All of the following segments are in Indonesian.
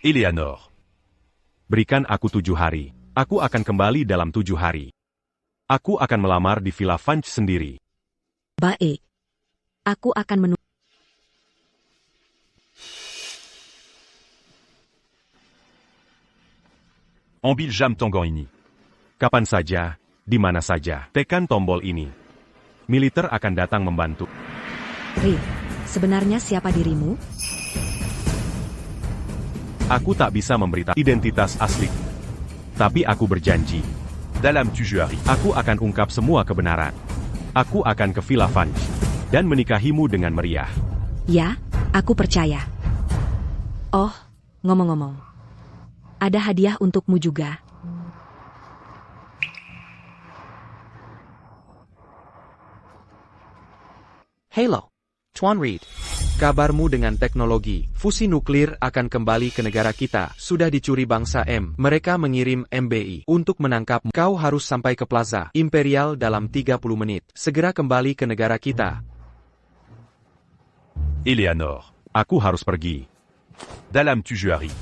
Eleanor. Berikan aku 7 hari. Aku akan kembali dalam 7 hari. Aku akan melamar di Villa Vange sendiri. Baik. Aku akan menunggu. Ambil jam tonggang ini. Kapan saja, di mana saja, tekan tombol ini. Militer akan datang membantu. Reed, sebenarnya siapa dirimu? Aku tak bisa memberitahu identitas asli. Tapi aku berjanji. Dalam 7 hari, aku akan ungkap semua kebenaran. Aku akan ke Villa Vange dan menikahimu dengan meriah. Ya, aku percaya. Oh, ngomong-ngomong. Ada hadiah untukmu juga. Halo, Tuan Reed. Kabarmu dengan teknologi fusi nuklir akan kembali ke negara kita. Sudah dicuri bangsa M. Mereka mengirim MBI untuk menangkap. Kau harus sampai ke Plaza Imperial dalam 30 menit. Segera kembali ke negara kita. Eleanor, aku harus pergi. Dalam 7 hari,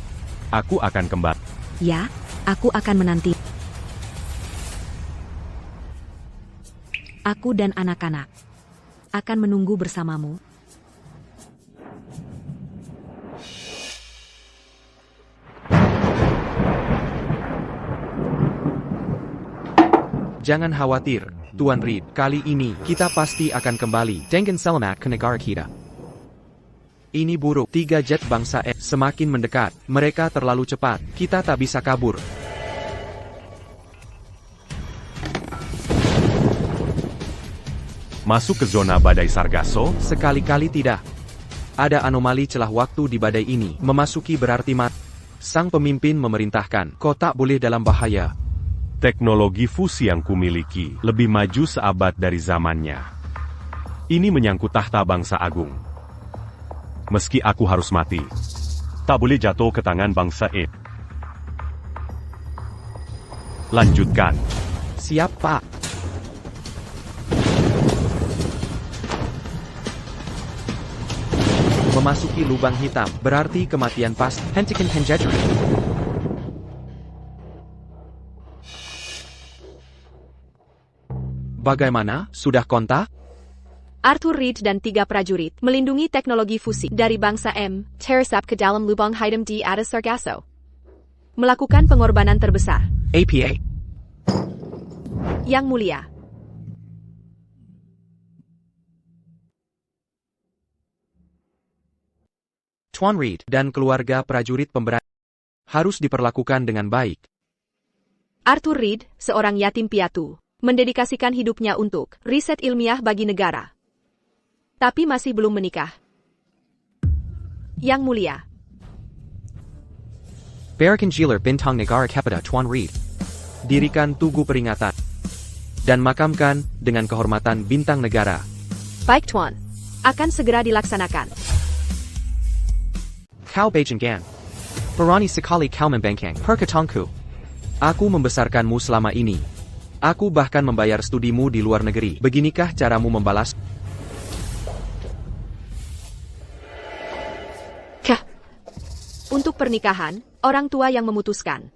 aku akan kembali. Ya, aku akan menanti. Aku dan anak-anak akan menunggu bersamamu. Jangan khawatir, Tuan Reed. Kali ini, kita pasti akan kembali. Dengan selamat ke negara kita. Ini buruk. 3 jet bangsa M semakin mendekat. Mereka terlalu cepat. Kita tak bisa kabur. Masuk ke zona badai Sargasso? Sekali-kali tidak. Ada anomali celah waktu di badai ini. Memasuki berarti mati. Sang pemimpin memerintahkan, kau tak boleh dalam bahaya. Teknologi fusi yang kumiliki lebih maju seabad dari zamannya. Ini menyangkut tahta bangsa agung. Meski aku harus mati, tak boleh jatuh ke tangan bangsa E. Lanjutkan. Siap, Pak. Memasuki lubang hitam, berarti kematian pas. Hentikan Henjedri. Bagaimana? Sudah kontak? Arthur Reed dan 3 prajurit melindungi teknologi fusi dari bangsa M, tersap ke dalam lubang hitam di atas Sargasso. Melakukan pengorbanan terbesar. APA. Yang Mulia. Tuan Reed dan keluarga prajurit pemberani harus diperlakukan dengan baik. Arthur Reed, seorang yatim piatu, mendedikasikan hidupnya untuk riset ilmiah bagi negara. Tapi masih belum menikah. Yang Mulia. Barakan Jiler Bintang Negara Capita Tuan Reed. Dirikan tugu peringatan. Dan makamkan dengan kehormatan bintang negara. Baik Tuan. Akan segera dilaksanakan. Kau Bajangan. Berani sekali kau membengkang perkataanku. Aku membesarkanmu selama ini. Aku bahkan membayar studimu di luar negeri. Beginikah caramu membalas? Untuk pernikahan, orang tua yang memutuskan.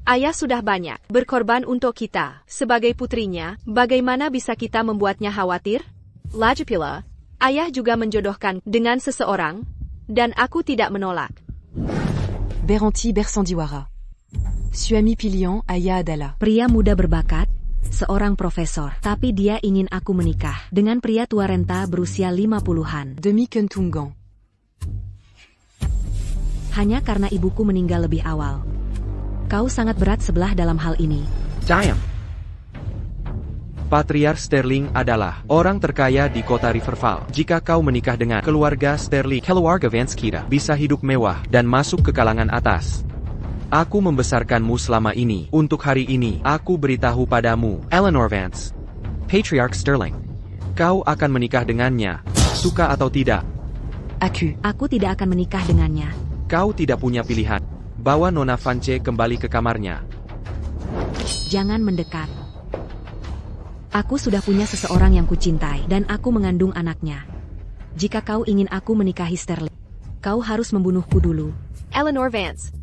Ayah sudah banyak berkorban untuk kita. Sebagai putrinya, bagaimana bisa kita membuatnya khawatir? Lagi pula, ayah juga menjodohkan dengan seseorang, dan aku tidak menolak. Beranti Bersandiwara. Suami pilihan Ayah adalah Pria muda berbakat, seorang profesor. Tapi dia ingin aku menikah dengan pria tua renta berusia 50-an. Demi Kentungan. Hanya karena ibuku meninggal lebih awal. Kau sangat berat sebelah dalam hal ini. Damn. Patriark Sterling adalah orang terkaya di kota Riverfall. Jika kau menikah dengan keluarga Sterling, keluarga Vance kita bisa hidup mewah dan masuk ke kalangan atas. Aku membesarkanmu selama ini. Untuk hari ini, aku beritahu padamu, Eleanor Vance, Patriark Sterling. Kau akan menikah dengannya, suka atau tidak. Aku tidak akan menikah dengannya. Kau tidak punya pilihan. Bawa Nona Vance kembali ke kamarnya. Jangan mendekat. Aku sudah punya seseorang yang kucintai dan aku mengandung anaknya. Jika kau ingin aku menikahi Sterling, kau harus membunuhku dulu. Eleanor Vance,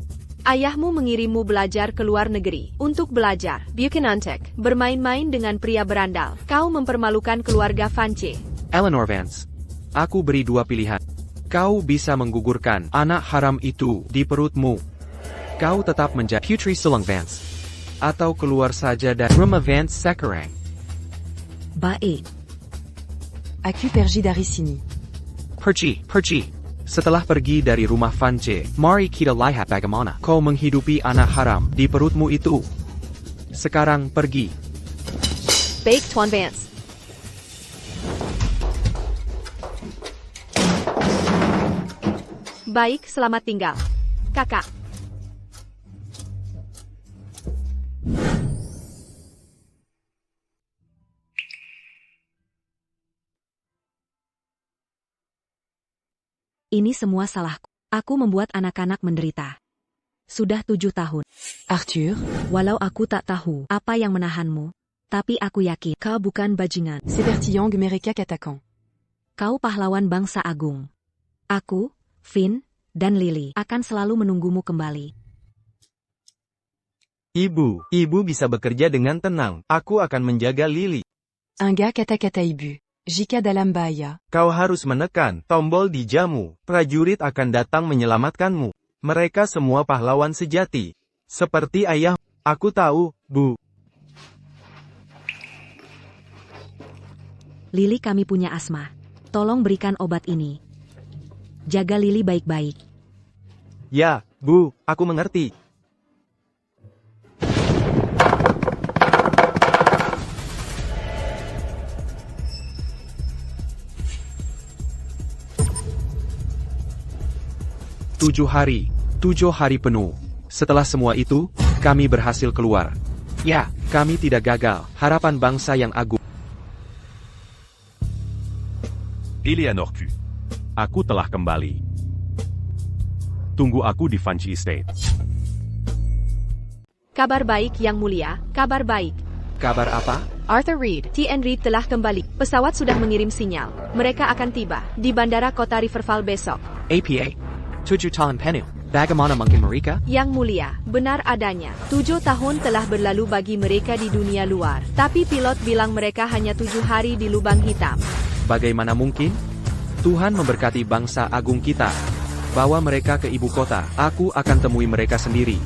Ayahmu mengirimmu belajar ke luar negeri. Untuk belajar, Buchanantek, bermain-main dengan pria berandal. Kau mempermalukan keluarga Vance. Eleanor Vance. Aku beri dua pilihan. Kau bisa menggugurkan anak haram itu di perutmu. Kau tetap menjadi Putri Sulung Vance. Atau keluar saja dari rumah Vance sekarang. Baik. Aku pergi dari sini. Pergi. Setelah pergi dari rumah Vance, mari kita lihat bagaimana kau menghidupi anak haram di perutmu itu. Sekarang pergi. Baik, Tuan Vance. Baik, selamat tinggal. Kakak. Ini semua salahku. Aku membuat anak-anak menderita. Sudah 7 tahun. Arthur, Walau aku tak tahu apa yang menahanmu, tapi aku yakin kau bukan bajingan. c'est Bertillon mereka attaquant. Kau pahlawan bangsa agung. Aku, Finn, dan Lily akan selalu menunggumu kembali. Ibu bisa bekerja dengan tenang. Aku akan menjaga Lily. Un gars kata-kata ibu. Jika dalam bahaya, Kau harus menekan tombol di jamu. Prajurit akan datang menyelamatkanmu. Mereka semua pahlawan sejati. Seperti ayah. Aku tahu, Bu. Lily, kami punya asma. Tolong berikan obat ini. Jaga Lily baik-baik. Ya, Bu, aku mengerti. Tujuh hari penuh. Setelah semua itu, kami berhasil keluar. Ya, kami tidak gagal. Harapan bangsa yang agung. Eleanorku. Aku telah kembali. Tunggu aku di Vance Estate. Kabar baik, Yang Mulia, kabar baik. Kabar apa? Arthur Reed, TN Reed telah kembali. Pesawat sudah mengirim sinyal. Mereka akan tiba di bandara kota Riverfall besok. APA. 7 tahun penuh. Bagaimana mungkin mereka? Yang Mulia, benar adanya. 7 tahun telah berlalu bagi mereka di dunia luar. Tapi pilot bilang mereka hanya 7 hari di lubang hitam. Bagaimana mungkin? Tuhan memberkati bangsa agung kita. Bawa mereka ke ibu kota. Aku akan temui mereka sendiri.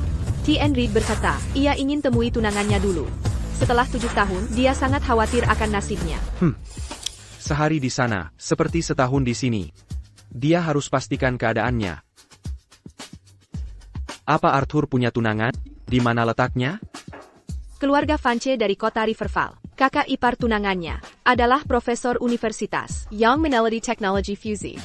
TN Reed berkata, ia ingin temui tunangannya dulu. Setelah 7 tahun, dia sangat khawatir akan nasibnya. Sehari di sana, seperti setahun di sini. Dia harus pastikan keadaannya. Apa Arthur punya tunangan? Di mana letaknya? Keluarga Vance dari kota Riverfall. Kakak ipar tunangannya adalah profesor universitas Young Menelody Technology Fusey.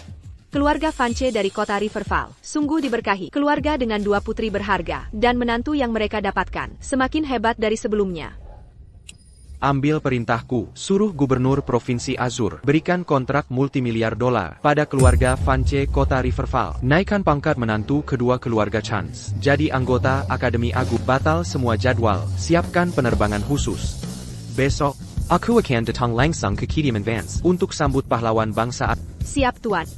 Keluarga Vance dari kota Riverfall sungguh diberkahi. Keluarga dengan 2 putri berharga dan menantu yang mereka dapatkan semakin hebat dari sebelumnya. Ambil perintahku, suruh gubernur Provinsi Azur berikan kontrak multimiliar dolar pada keluarga Vance kota Riverfall. Naikkan pangkat menantu kedua keluarga Chance. Jadi anggota Akademi Agung. Batal semua jadwal. Siapkan penerbangan khusus. Besok, aku akan datang langsung ke Kediaman Vance untuk sambut pahlawan bangsa. Siap, Tuan.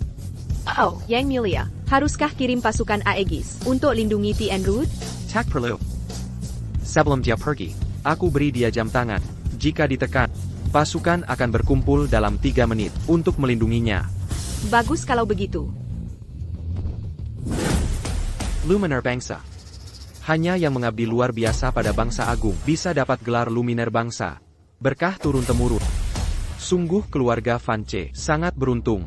Oh, Yang Mulia, haruskah kirim pasukan Aegis untuk lindungi TN Reed? Tak perlu. Sebelum dia pergi, aku beri dia jam tangan. Jika ditekan, pasukan akan berkumpul dalam 3 menit untuk melindunginya. Bagus kalau begitu. Luminaire Bangsa. Hanya yang mengabdi luar biasa pada bangsa agung bisa dapat gelar Luminaire Bangsa. Berkah turun-temurun. Sungguh keluarga Vance sangat beruntung.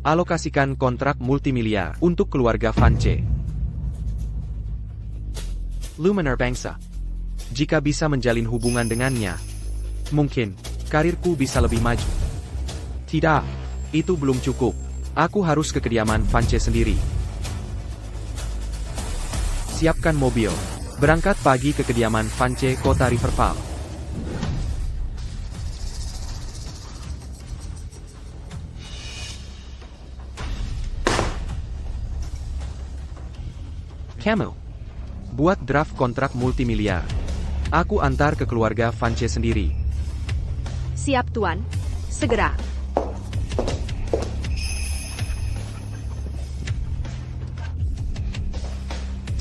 Alokasikan kontrak multimiliar untuk keluarga Vance. Luminaire Bangsa. Jika bisa menjalin hubungan dengannya, mungkin karirku bisa lebih maju. Tidak, itu belum cukup. Aku harus ke kediaman Vance sendiri. Siapkan mobil. Berangkat pagi ke kediaman Vance kota Riverfall. Kamu buat draft kontrak multimiliar. Aku antar ke keluarga Vance sendiri. Siap, Tuan. Segera.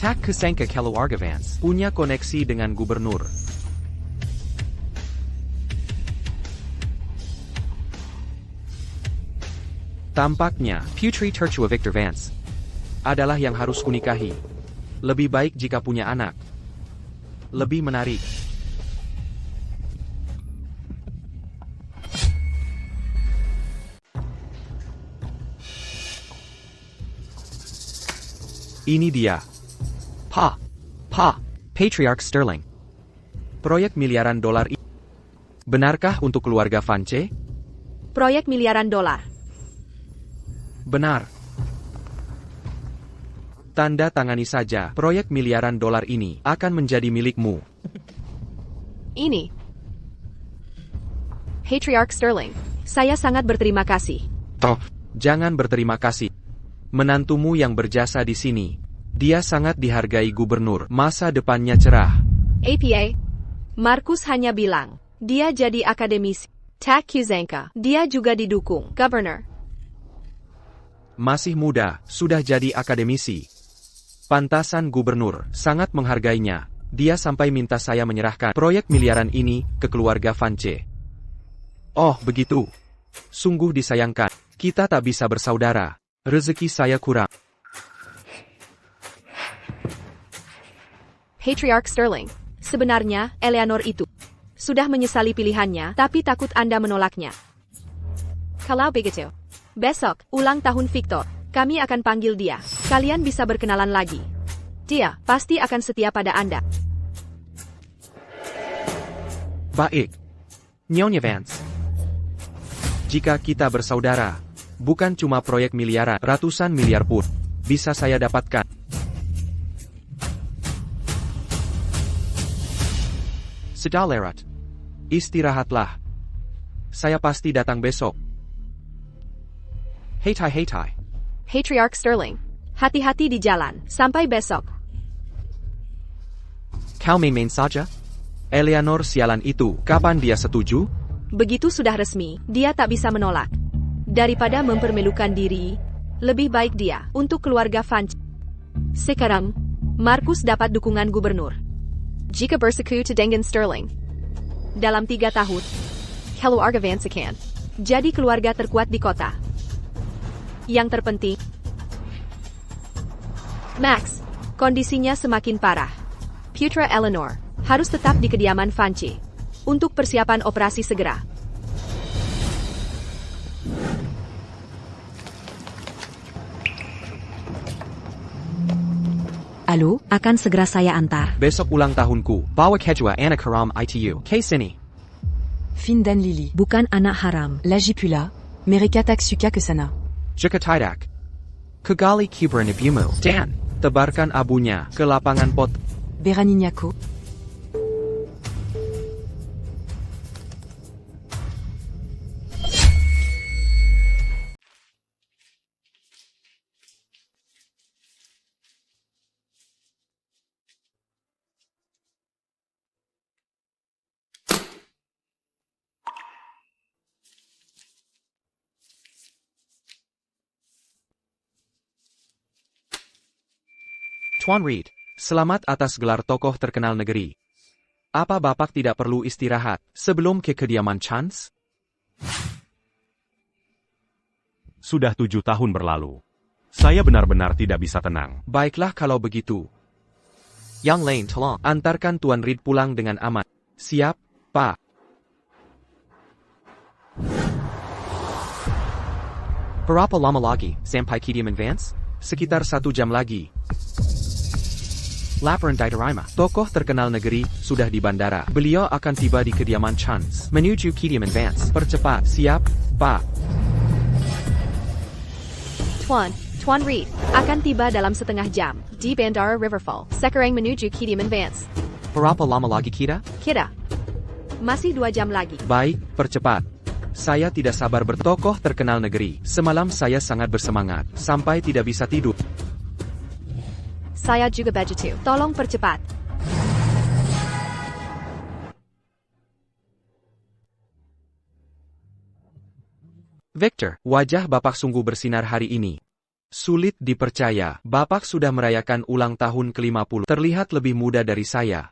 Tak Kusangka Keluargavans punya koneksi dengan gubernur. Tampaknya, Putri Tertua Victor Vance adalah yang harus kunikahi. Lebih baik jika punya anak. Lebih menarik. Ini dia. Patriarch Sterling. Proyek miliaran dolar ini. Benarkah untuk keluarga Vance? Proyek miliaran dolar. Benar. Tanda tangani saja, proyek miliaran dolar ini akan menjadi milikmu. Ini. Patriarch Sterling, saya sangat berterima kasih. Jangan berterima kasih. Menantumu yang berjasa di sini. Dia sangat dihargai gubernur, masa depannya cerah. APA, Markus hanya bilang, dia jadi akademisi. Tak Kuzanka, dia juga didukung, Governor. Masih muda, sudah jadi akademisi. Pantasan gubernur, sangat menghargainya. Dia sampai minta saya menyerahkan proyek miliaran ini ke keluarga Vance. Oh, begitu. Sungguh disayangkan. Kita tak bisa bersaudara. Rezeki saya kurang. Patriarch Sterling, sebenarnya, Eleanor itu sudah menyesali pilihannya, tapi takut Anda menolaknya. Kalau begitu, besok, ulang tahun Victor, kami akan panggil dia. Kalian bisa berkenalan lagi. Dia pasti akan setia pada Anda. Baik. Nyonya Vance. Jika kita bersaudara, bukan cuma proyek miliaran, ratusan miliar pun bisa saya dapatkan. Sudah lewat. Istirahatlah. Saya pasti datang besok. Heitai. Patriarch Sterling, hati-hati di jalan. Sampai besok. Kau main-main saja? Eleanor sialan itu, kapan dia setuju? Begitu sudah resmi, dia tak bisa menolak. Daripada mempermalukan diri, lebih baik dia untuk keluarga Vance. Sekarang, Markus dapat dukungan gubernur. Jika bersekutu dengan Sterling, dalam 3 tahun, keluarga Vance akan jadi keluarga terkuat di kota. Yang terpenting, Max, kondisinya semakin parah. Putra Eleanor harus tetap di kediaman Vance untuk persiapan operasi segera. Halo, akan segera saya antar. Besok ulang tahunku. Bawa kejua anak haram itu. Ke sini. Findan Lily. Bukan anak haram. Lagipula. Mereka taksuka kesana. Jika tidak, kegali kibaran ibumu. Dan, tebarkan abunya ke lapangan pot. Beraninyako. Tuan Reed, selamat atas gelar tokoh terkenal negeri. Apa Bapak tidak perlu istirahat sebelum ke kediaman Chance? Sudah 7 tahun berlalu. Saya benar-benar tidak bisa tenang. Baiklah kalau begitu. Yang lain tolong antarkan Tuan Reed pulang dengan aman. Siap, Pak. Berapa lama lagi sampai kediaman Vance? Sekitar 1 jam lagi. Laporan diterima. Tokoh terkenal negeri sudah di bandara. Beliau akan tiba di kediaman Chance menuju kediaman Vance. Percepat. Siap, Pak. Tuan Reed akan tiba dalam setengah jam di Bandara Riverfall. Sekarang menuju kediaman Vance. Berapa lama lagi kita? Kira masih 2 jam lagi. Baik, percepat. Saya tidak sabar bertokoh terkenal negeri. Semalam saya sangat bersemangat sampai tidak bisa tidur. Saya juga begitu. Tolong percepat. Victor, wajah Bapak sungguh bersinar hari ini. Sulit dipercaya, Bapak sudah merayakan ulang tahun ke-50, terlihat lebih muda dari saya.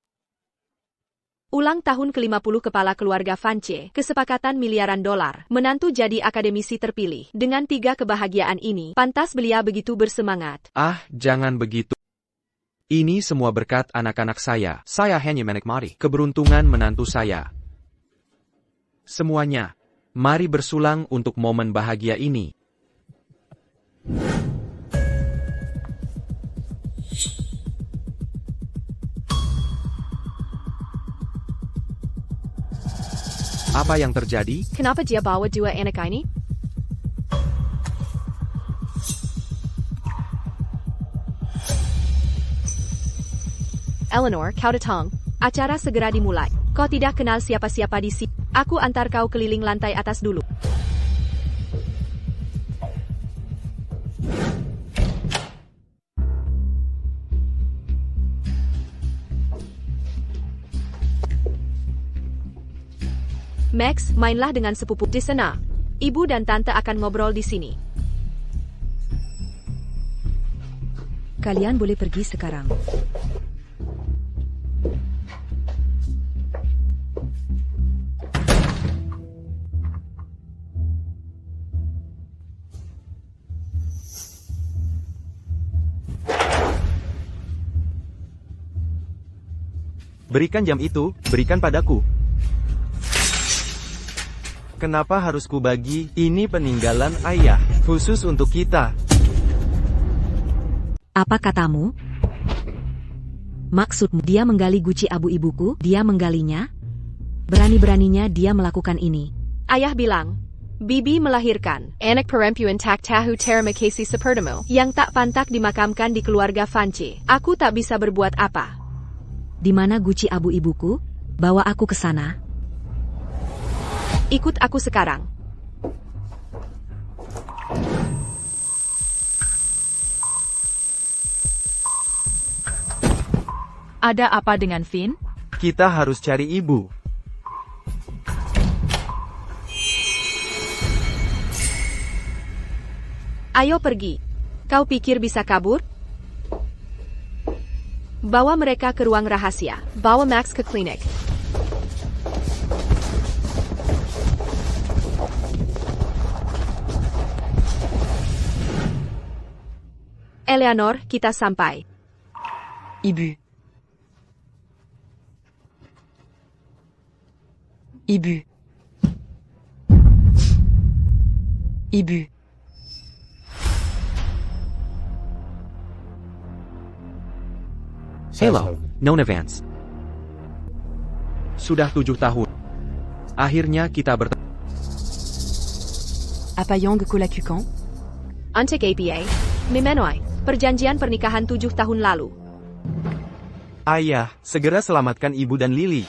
Ulang tahun ke-50 kepala keluarga Vance, kesepakatan miliaran dolar, menantu jadi akademisi terpilih. Dengan 3 kebahagiaan ini, pantas belia begitu bersemangat. Ah, jangan begitu. Ini semua berkat anak-anak saya. Saya hanya menikmati keberuntungan menantu saya. Semuanya, mari bersulang untuk momen bahagia ini. Apa yang terjadi? Kenapa dia bawa 2 anak ini? Eleanor, kau datang. Acara segera dimulai. Kau tidak kenal siapa-siapa di sini. Aku antar kau keliling lantai atas dulu. Max, mainlah dengan sepupu di sana. Ibu dan tante akan ngobrol di sini. Kalian boleh pergi sekarang. Berikan jam itu, berikan padaku. Kenapa harus kubagi? Ini peninggalan ayah, khusus untuk kita. Apa katamu? Maksudmu dia menggali guci abu ibuku? Dia menggalinya? Berani-beraninya dia melakukan ini. Ayah bilang, Bibi melahirkan anak perempuan tak tahu terima kasih sepertimu yang tak pantas dimakamkan di keluarga Vance. Aku tak bisa berbuat apa. Di mana guci abu ibuku? Bawa aku ke sana. Ikut aku sekarang. Ada apa dengan Finn? Kita harus cari ibu. Ayo pergi. Kau pikir bisa kabur? Bawa mereka ke ruang rahasia. Bawa Max ke klinik. Eleanor, kita sampai. Ibu. Ibu. Ibu. Hello, Nona Vance. Sudah 7 tahun. Akhirnya kita bertemu. Apayang Kulakukan? Antek APA. Mimenoy. Perjanjian pernikahan 7 tahun lalu. Ayah, segera selamatkan ibu dan Lily.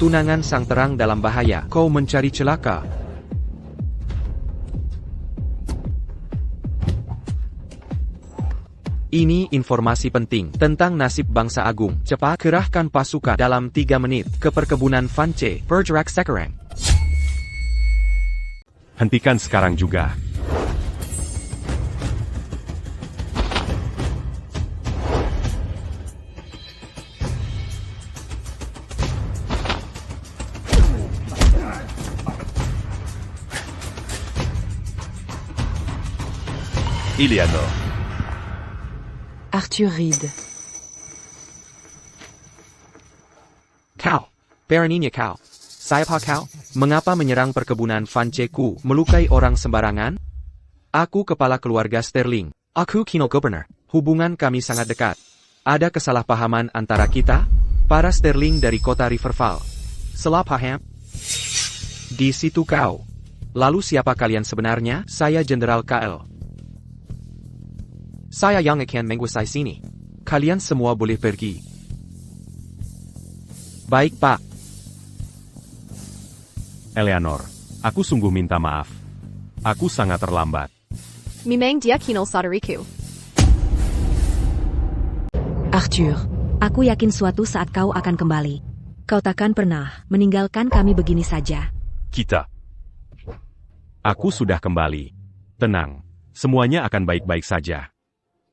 Tunangan sang terang dalam bahaya. Kau mencari celaka. Ini informasi penting tentang nasib bangsa agung. Cepat kerahkan pasukan dalam 3 menit ke perkebunan Vance, bergerak sekarang. Hentikan sekarang juga. Eleanor. Arthur Reed. Kau, beraninya kau. Siapa kau? Mengapa menyerang perkebunan Vance-ku, melukai orang sembarangan? Aku kepala keluarga Sterling. Aku Kino Governor. Hubungan kami sangat dekat. Ada kesalahpahaman antara kita, para Sterling dari kota Riverfall. Salah paham? Di situ kau. Lalu siapa kalian sebenarnya? Saya Jenderal KL. Saya yang akan menguasai sini. Kalian semua boleh pergi. Baik, Pak. Eleanor, aku sungguh minta maaf. Aku sangat terlambat. Mimeng dia kinol saudariku. Arthur. Aku yakin suatu saat kau akan kembali. Kau takkan pernah meninggalkan kami begini saja. Kita Aku sudah kembali. Tenang, semuanya akan baik-baik saja.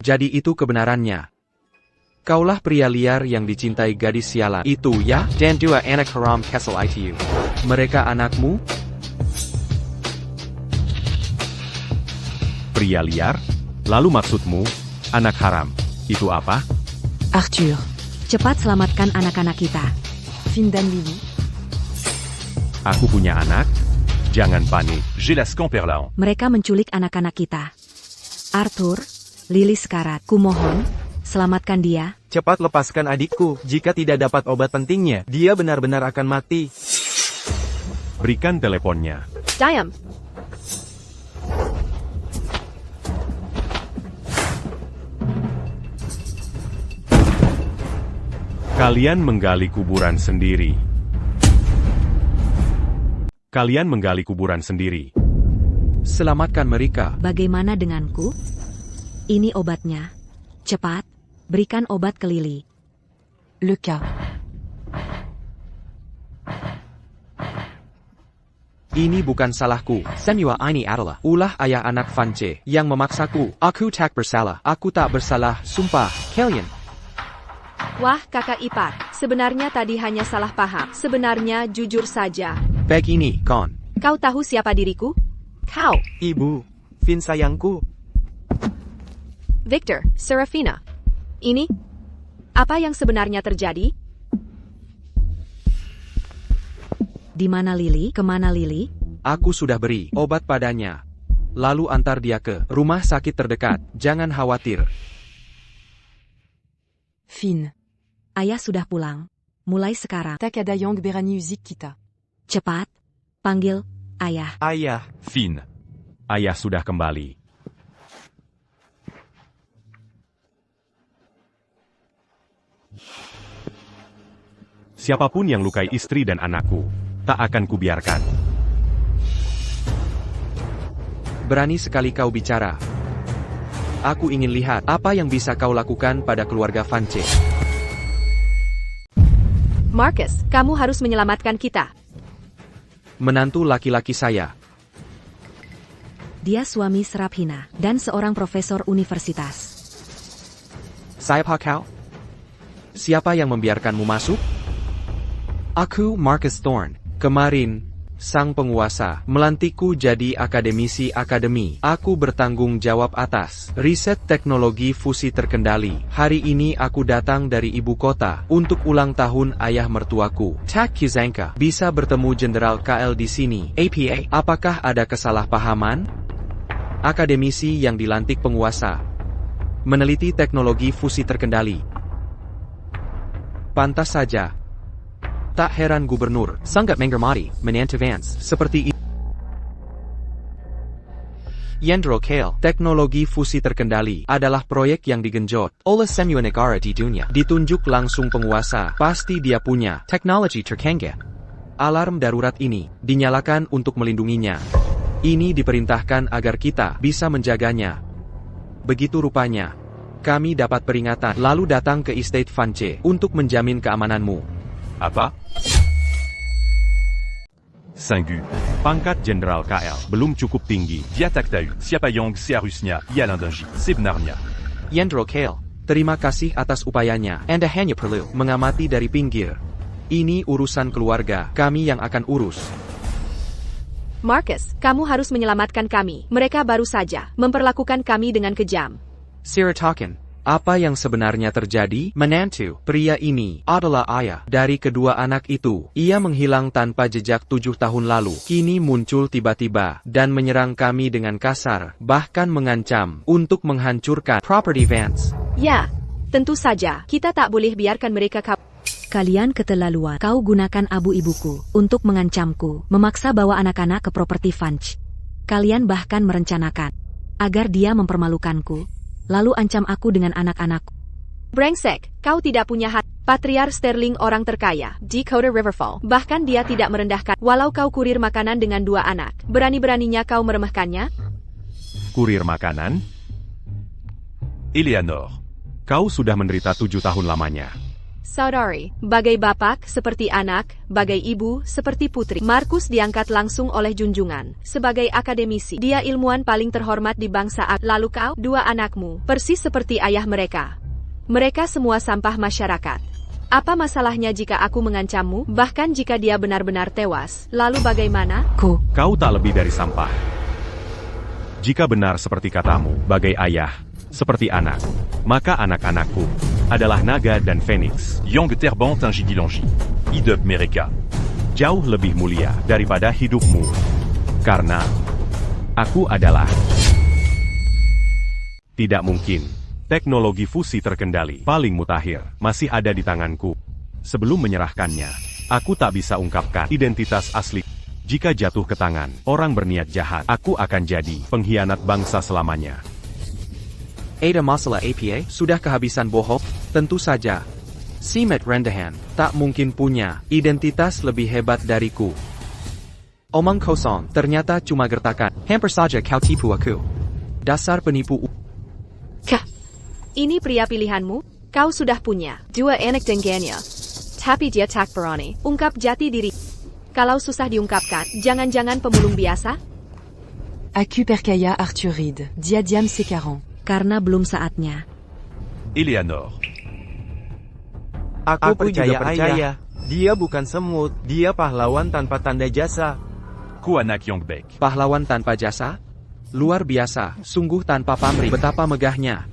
Jadi itu kebenarannya. Kaulah pria liar yang dicintai gadis sialan itu ya? Dan dua anak haram kesel itu. Mereka anakmu? Pria liar? Lalu maksudmu, anak haram, itu apa? Arthur. Cepat selamatkan anak-anak kita. Finn dan Lily. Aku punya anak? Jangan panik. J'ai la Scamperlaon. Mereka menculik anak-anak kita. Arthur, Lily sekarat. Kumohon, selamatkan dia. Cepat lepaskan adikku. Jika tidak dapat obat pentingnya, dia benar-benar akan mati. Berikan teleponnya. Diam. Kalian menggali kuburan sendiri. Kalian menggali kuburan sendiri. Selamatkan mereka. Bagaimana denganku? Ini obatnya. Cepat, berikan obat ke Lily. Le cas. Ini bukan salahku. Semua ini adalah ulah ayah anak Vance yang memaksaku. Aku tak bersalah. Aku tak bersalah. Sumpah, kalian. Wah, kakak ipar. Sebenarnya tadi hanya salah paham. Sebenarnya jujur saja. Begini, Kon. Kau tahu siapa diriku? Kau, Ibu, Finn sayangku. Victor, Serafina. Ini? Apa yang sebenarnya terjadi? Di mana Lily? Kemana Lily? Aku sudah beri obat padanya. Lalu antar dia ke rumah sakit terdekat. Jangan khawatir. Finn. Ayah sudah pulang. Mulai sekarang. Takadayang berani uzik kita. Cepat, panggil ayah. Ayah, Finn. Ayah sudah kembali. Siapapun yang lukai istri dan anakku, tak akan kubiarkan. Berani sekali kau bicara. Aku ingin lihat apa yang bisa kau lakukan pada keluarga Vance. Marcus, kamu harus menyelamatkan kita. Menantu laki-laki saya. Dia suami Serafina dan seorang profesor universitas. Siapa kau? Siapa yang membiarkanmu masuk? Aku Marcus Thorne. Kemarin, sang penguasa melantikku jadi akademisi akademi. Aku bertanggung jawab atas riset teknologi fusi terkendali. Hari ini aku datang dari ibu kota untuk ulang tahun ayah mertuaku. Tak Kizanka bisa bertemu Jenderal KL di sini. APA, apakah ada kesalahpahaman? Akademisi yang dilantik penguasa meneliti teknologi fusi terkendali. Pantas saja. Tak heran gubernur sangat menghormati menantu Vance seperti itu. Yendro Kale, teknologi fusi terkendali adalah proyek yang digenjot oleh semua negara di dunia. Ditunjuk langsung penguasa, pasti dia punya teknologi tercanggih. Alarm darurat ini dinyalakan untuk melindunginya. Ini diperintahkan agar kita bisa menjaganya. Begitu rupanya. Kami dapat peringatan lalu datang ke Estate Vance untuk menjamin keamananmu. Apa? Singu. Pangkat Jenderal KL belum cukup tinggi. Diataktahu. Siapayong Siarusnya. Yalandanji. Sebenarnya. Yendro Kale, terima kasih atas upayanya. Anda hanya perlu mengamati dari pinggir. Ini urusan keluarga, kami yang akan urus. Marcus, kamu harus menyelamatkan kami. Mereka baru saja memperlakukan kami dengan kejam. Siratakan, apa yang sebenarnya terjadi? Menantu, pria ini adalah ayah dari kedua anak itu. Ia menghilang tanpa jejak 7 tahun lalu. Kini muncul tiba-tiba dan menyerang kami dengan kasar, bahkan mengancam untuk menghancurkan property Vance. Ya, tentu saja. Kita tak boleh biarkan mereka Kalian keterlaluan. Kau gunakan abu ibuku untuk mengancamku, memaksa bawa anak-anak ke properti Vance. Kalian bahkan merencanakan agar dia mempermalukanku. Lalu ancam aku dengan anak-anakku. Brengsek, kau tidak punya hati. Patriar Sterling orang terkaya di Kota Riverfall. Bahkan dia tidak merendahkan. Walau kau kurir makanan dengan 2 anak, berani-beraninya kau meremehkannya? Kurir makanan? Eleanor. Kau sudah menderita 7 tahun lamanya. saudari, bagai bapak, seperti anak, bagai ibu, seperti putri. Markus diangkat langsung oleh junjungan. Sebagai akademisi, dia ilmuwan paling terhormat di bangsa aku. Lalu kau, dua anakmu, persis seperti ayah mereka. Mereka semua sampah masyarakat. Apa masalahnya jika aku mengancammu, bahkan jika dia benar-benar tewas? Lalu bagaimana? Kau tak lebih dari sampah. Jika benar seperti katamu, bagai ayah, seperti anak, maka anak-anakku adalah naga dan phoenix. Yang Terbant Ingidilongi. Idep Mereka. Jauh lebih mulia daripada hidupmu. Karena aku adalah... Tidak mungkin. Teknologi fusi terkendali paling mutakhir masih ada di tanganku. Sebelum menyerahkannya, aku tak bisa ungkapkan identitas asli. Jika jatuh ke tangan orang berniat jahat, aku akan jadi pengkhianat bangsa selamanya. Ada masalah APA? Sudah kehabisan bohong? Tentu saja. Simet Rendahan tak mungkin punya identitas lebih hebat dariku. Omong kosong, ternyata cuma gertakan. Hampir saja kau tipu aku. Dasar penipu. Kah? Ini pria pilihanmu? Kau sudah punya dua anak dengannya. Tapi dia tak berani ungkap jati diri. Kalau susah diungkapkan, jangan-jangan pemulung biasa? Aku percaya Arthuride, Diadiam Secaron. Karena belum saatnya. Eleanor. Aku juga percaya. Dia bukan semut, dia pahlawan tanpa tanda jasa. Kuanak Yongbek. Pahlawan tanpa jasa? Luar biasa, sungguh tanpa pamrih. Betapa megahnya.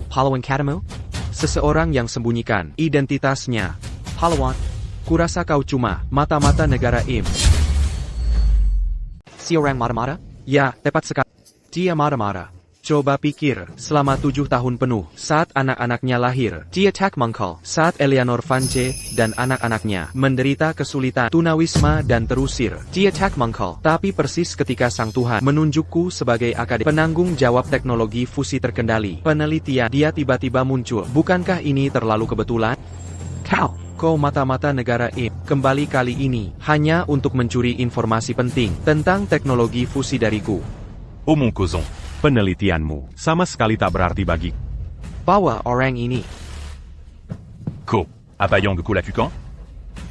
Pahlawan katamu? Seseorang yang sembunyikan identitasnya. Pahlawan, kurasa kau cuma mata-mata negara Im. Si orang marah-marah? Ya, tepat sekali. Dia marah-marah. Coba pikir, selama 7 tahun penuh, saat anak-anaknya lahir, dia tak mengkol, saat Eleanor Vance dan anak-anaknya menderita kesulitan, tunawisma dan terusir, dia tak mengkol. Tapi persis ketika Sang Tuhan menunjukku sebagai akademisi penanggung jawab teknologi fusi terkendali, penelitian, dia tiba-tiba muncul. Bukankah ini terlalu kebetulan? Kau mata-mata negara kembali kali ini, hanya untuk mencuri informasi penting tentang teknologi fusi dariku. Omong Kozon. Penelitianmu sama sekali tak berarti bagi. Bawa orang ini. Ko. Apa Yang Kulakukan?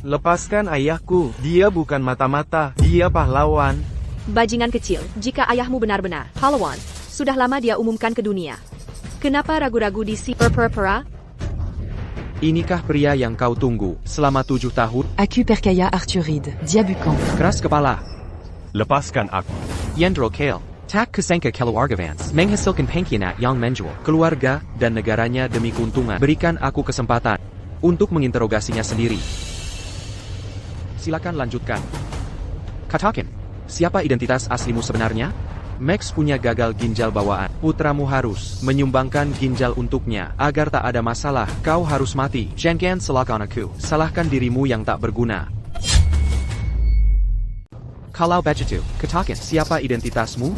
Lepaskan ayahku, dia bukan mata-mata, dia pahlawan. Bajingan kecil, jika ayahmu benar-benar pahlawan, sudah lama dia umumkan ke dunia. Kenapa ragu-ragu di si pera? Inikah pria yang kau tunggu selama 7 tahun? Aku percaya Arthuride, Diabucan. Keras kepala. Lepaskan aku. Yendro Kale. Tak kesengka keluargavans, menghasilkan pengkhianat yang menjual keluarga dan negaranya demi keuntungan. Berikan aku kesempatan untuk menginterogasinya sendiri. Silakan lanjutkan. Katakan, siapa identitas aslimu sebenarnya? Max punya gagal ginjal bawaan. Putramu harus menyumbangkan ginjal untuknya. Agar tak ada masalah, kau harus mati. Jangan salahkan aku. Salahkan dirimu yang tak berguna. Kalau begitu, katakan siapa identitasmu?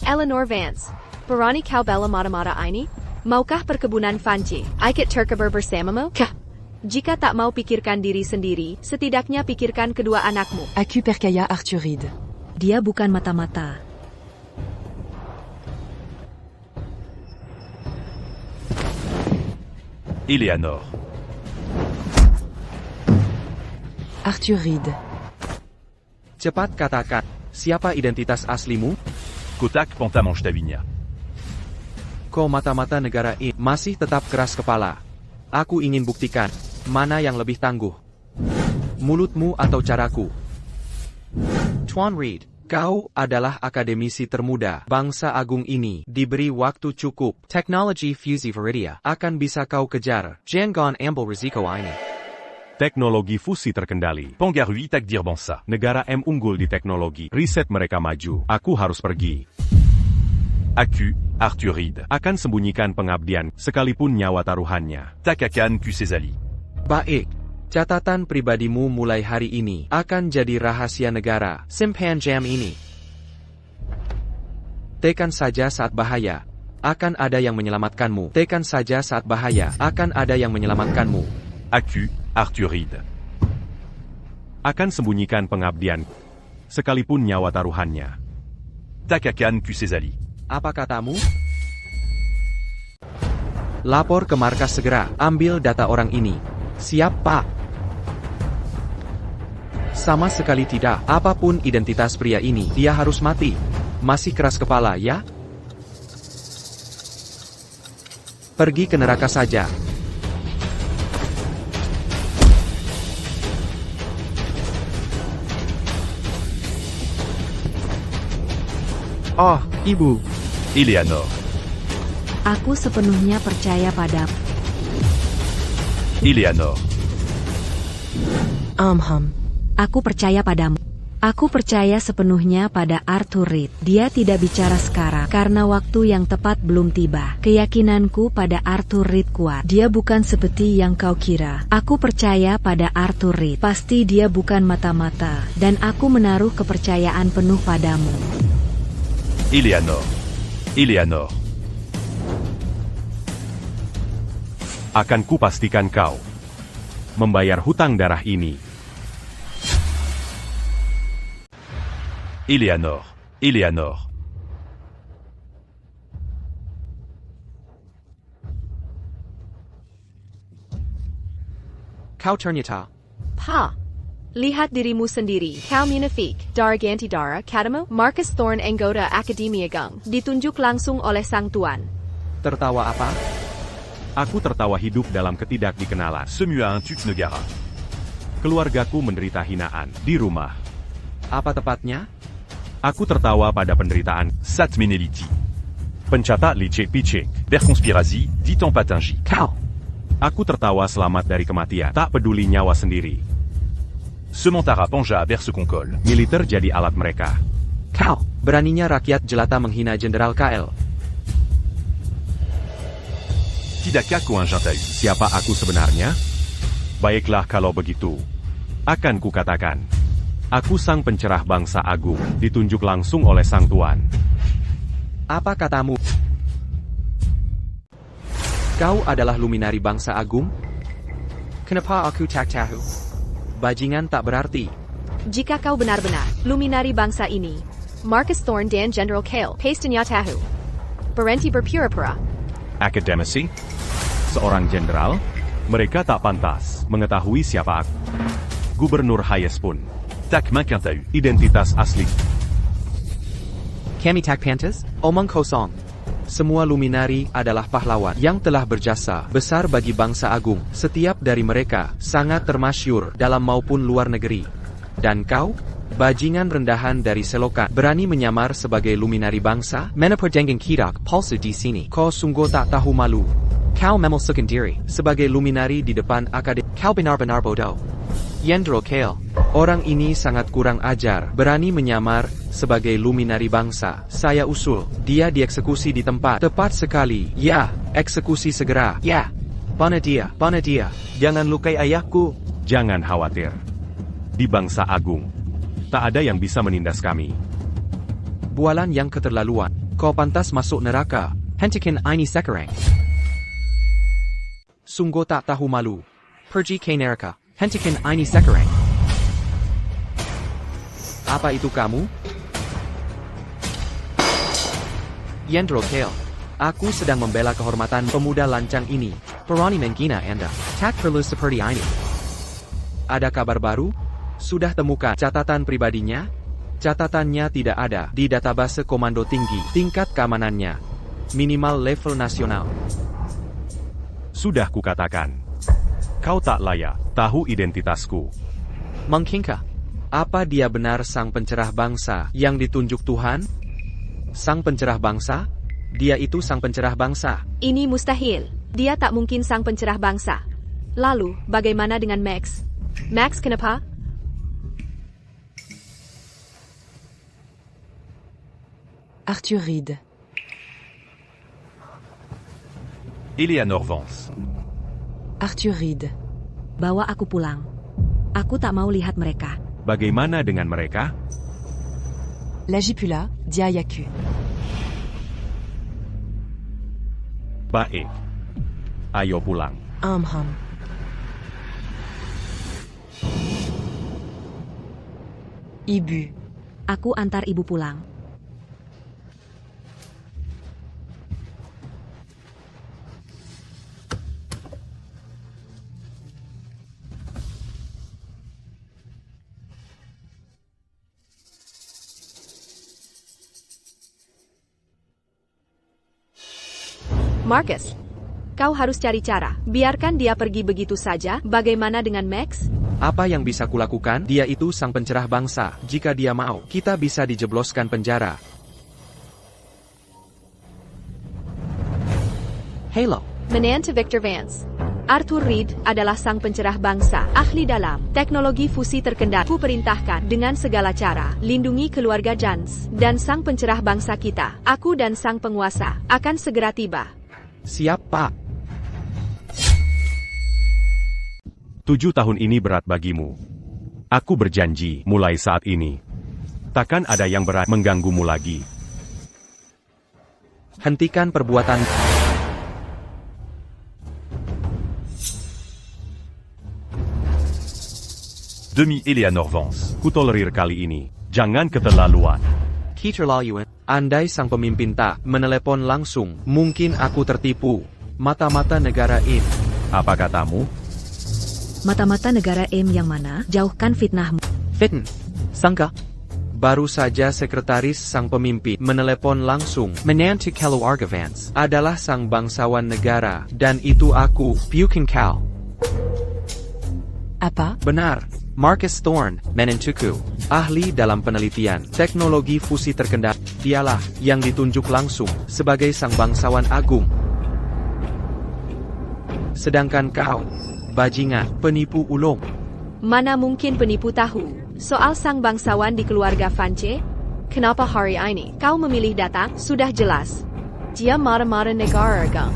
Eleanor Vance. Berani kau bela mata-mata ini? Maukah perkebunan Vance ikut terkabur bersamamu? Kah? Jika tak mau pikirkan diri sendiri, setidaknya pikirkan kedua anakmu. Aku percaya Arthuride. Dia bukan mata-mata. Eleanor. Arthuride. Cepat katakan, siapa identitas aslimu? Kotak Pantamanche-Tavinia. Kau mata-mata negara ini masih tetap keras kepala. Aku ingin buktikan, mana yang lebih tangguh. Mulutmu atau caraku? Tuan Reed, kau adalah akademisi termuda. Bangsa agung ini diberi waktu cukup. Teknologi fusi Viridia akan bisa kau kejar. Jangan ambil risiko ini. Teknologi fusi terkendali. Pangarui tak Dirbansa. Negara M unggul di teknologi. Riset mereka maju. Aku harus pergi. Aku, Arthuride. Akan sembunyikan pengabdian, sekalipun nyawa taruhannya. Takakan Kusezali. Baik. Catatan pribadimu mulai hari ini akan jadi rahasia negara. Simpan jam ini. Tekan saja saat bahaya. Akan ada yang menyelamatkanmu. Tekan saja saat bahaya. Akan ada yang menyelamatkanmu. Aku, Arthuride. Akan sembunyikan pengabdian, sekalipun nyawa taruhannya. Takakan Kusezali. Apa katamu? Lapor ke markas segera. Ambil data orang ini. Siap, Pak. Sama sekali tidak. Apapun identitas pria ini, dia harus mati. Masih keras kepala, ya? Pergi ke neraka saja. Oh, Ibu. Eleanor. Aku sepenuhnya percaya padamu. Eleanor. Aku percaya padamu. Aku percaya sepenuhnya pada Arthur Reed. Dia tidak bicara sekarang karena waktu yang tepat belum tiba. Keyakinanku pada Arthur Reed kuat. Dia bukan seperti yang kau kira. Aku percaya pada Arthur Reed. Pasti dia bukan mata-mata. Dan aku menaruh kepercayaan penuh padamu. Eleanor. Eleanor. Akan kupastikan kau membayar hutang darah ini. Eleanor. Eleanor. Kau ternyata. Pa. Lihat dirimu sendiri. Kau munafik. Dargantidara Katamu, Marcus Thorne anggota Akademia Gung. Ditunjuk langsung oleh Sang Tuan. Tertawa apa? Aku tertawa hidup dalam ketidakdikenalan. Ce muin un tuc negara. Keluargaku menderita hinaan di rumah. Apa tepatnya? Aku tertawa pada penderitaan Sat Meneliti. pencatat licik picik. Per conspiratie, dit en patingie. Kau. Aku tertawa selamat dari kematian, tak peduli nyawa sendiri. Sementara Panja verse Concol. Militer jadi alat mereka. Kau. Beraninya rakyat jelata menghina Jenderal KL. Tidaka ko un jintahu. Siapa aku sebenarnya? Baiklah kalau begitu. Akan kukatakan. Aku sang pencerah bangsa agung, ditunjuk langsung oleh Sang Tuan. Apa katamu? Kau adalah luminari bangsa agung? Kenapa aku tak tahu? Bajingan tak berarti. Jika kau benar-benar luminari bangsa ini, Marcus Thorne dan General Kale pastinya tahu. Berhenti berpura-pura. Akademisi? Seorang jenderal, mereka tak pantas mengetahui siapa aku. Gubernur Hayes pun, Tak Mankintahu. identitas asli. Kami tak pantas? Omong kosong. Semua luminari adalah pahlawan yang telah berjasa besar bagi bangsa agung. Setiap dari mereka sangat termasyur dalam maupun luar negeri. Dan kau? Bajingan rendahan dari selokan berani menyamar sebagai luminari bangsa? Menaperdenggan kidak palsu di sini. Kau sungguh tak tahu malu. Kau memalsukan diri sebagai luminari di depan akademi. Kau benar-benar bodoh. Yendro Kale, orang ini sangat kurang ajar, berani menyamar sebagai luminari bangsa. Saya usul, dia dieksekusi di tempat. Tepat sekali. Ya, eksekusi segera. Ya. Bana dia. Jangan lukai ayahku. Jangan khawatir. Di bangsa agung, tak ada yang bisa menindas kami. Bualan yang keterlaluan. Kau pantas masuk neraka. Hentikan ini sekarang. Sungguh tak tahu malu. Pergi ke neraka. Hentikan ini sekarang. Apa itu kamu? Yendro Kale. Aku sedang membela kehormatan pemuda lancang ini. Berani menghina Anda. Tak perlu seperti ini. Ada kabar baru? Sudah temukan catatan pribadinya? Catatannya tidak ada di database komando tinggi. Tingkat keamanannya minimal level nasional. Sudah kukatakan. Kau tak layak tahu identitasku. Mengkingka. Apa dia benar sang pencerah bangsa yang ditunjuk Tuhan? Sang pencerah bangsa? Dia itu sang pencerah bangsa. Ini mustahil. Dia tak mungkin sang pencerah bangsa. Lalu, bagaimana dengan Max? Max kenapa? Arthur Reed. Eleanor Vance. Arthur Reed. Bawa aku pulang. Aku tak mau lihat mereka. Bagaimana dengan mereka? Lagipula, Diayaku. Baik. Ayo pulang. Ibu. Aku antar ibu pulang. Marcus, kau harus cari cara. Biarkan dia pergi begitu saja. Bagaimana dengan Max? Apa yang bisa kulakukan? Dia itu sang pencerah bangsa. Jika dia mau, kita bisa dijebloskan penjara. Halo. Menantu Victor Vance. Arthur Reed adalah sang pencerah bangsa, ahli dalam teknologi fusi terkendali. Ku perintahkan dengan segala cara, lindungi keluarga Jans dan sang pencerah bangsa kita. Aku dan sang penguasa akan segera tiba. Siap, Pak. 7 tahun ini berat bagimu. Aku berjanji, mulai saat ini, takkan ada yang berat mengganggumu lagi. Hentikan perbuatan. Demi Eleanor Vance. Kutolerir kali ini. Jangan keterlaluan. Keterlaluan. Andai sang pemimpin tak menelepon langsung, mungkin aku tertipu. Mata-mata negara ini. Apa katamu? Mata-mata negara yang mana? Jauhkan fitnahmu. Fitn. Sangka. Baru saja sekretaris sang pemimpin menelepon langsung. Menantu keluarga Vance adalah sang bangsawan negara, dan itu aku, Buchan Cal. Apa? Benar. Marcus Thorne, menentuku, ahli dalam penelitian teknologi fusi terkendali. Dialah yang ditunjuk langsung sebagai sang bangsawan agung. Sedangkan kau, bajingan, penipu ulung. Mana mungkin penipu tahu soal sang bangsawan di keluarga Vance? Kenapa hari ini kau memilih datang? Sudah jelas. Dia mata-mata negara gang.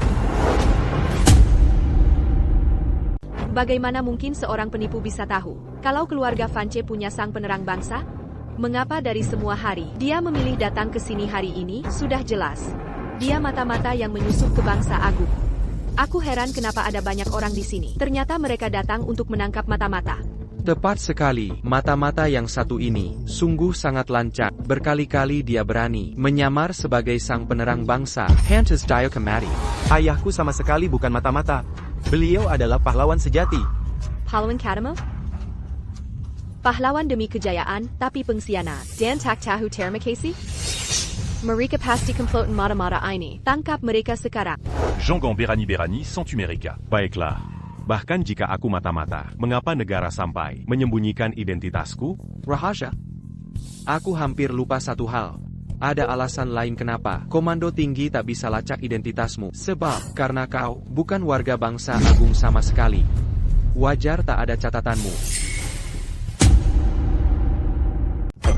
Bagaimana mungkin seorang penipu bisa tahu kalau keluarga Vance punya sang penerang bangsa? Mengapa dari semua hari dia memilih datang ke sini hari ini? Sudah jelas. Dia mata-mata yang menyusup ke bangsa agung. Aku heran kenapa ada banyak orang di sini. Ternyata mereka datang untuk menangkap mata-mata. Tepat sekali, mata-mata yang satu ini sungguh sangat lancak. Berkali-kali dia berani menyamar sebagai sang penerang bangsa. Hantus Diocamati. Ayahku sama sekali bukan mata-mata. Beliau adalah pahlawan sejati. Pahlawan Kadama? Pahlawan demi kejayaan, tapi pengkhianat. Dan tak tahu terima kasih? Mereka pasti komplotan mata-mata ini. Tangkap mereka sekarang. Jean-Gon Berani sans Tumerica. Baiklah. Bahkan jika aku mata-mata, mengapa negara sampai menyembunyikan identitasku? Rahasia. Aku hampir lupa satu hal. Ada alasan lain kenapa Komando Tinggi tak bisa lacak identitasmu. Sebab, karena kau bukan warga bangsa agung sama sekali. Wajar tak ada catatanmu.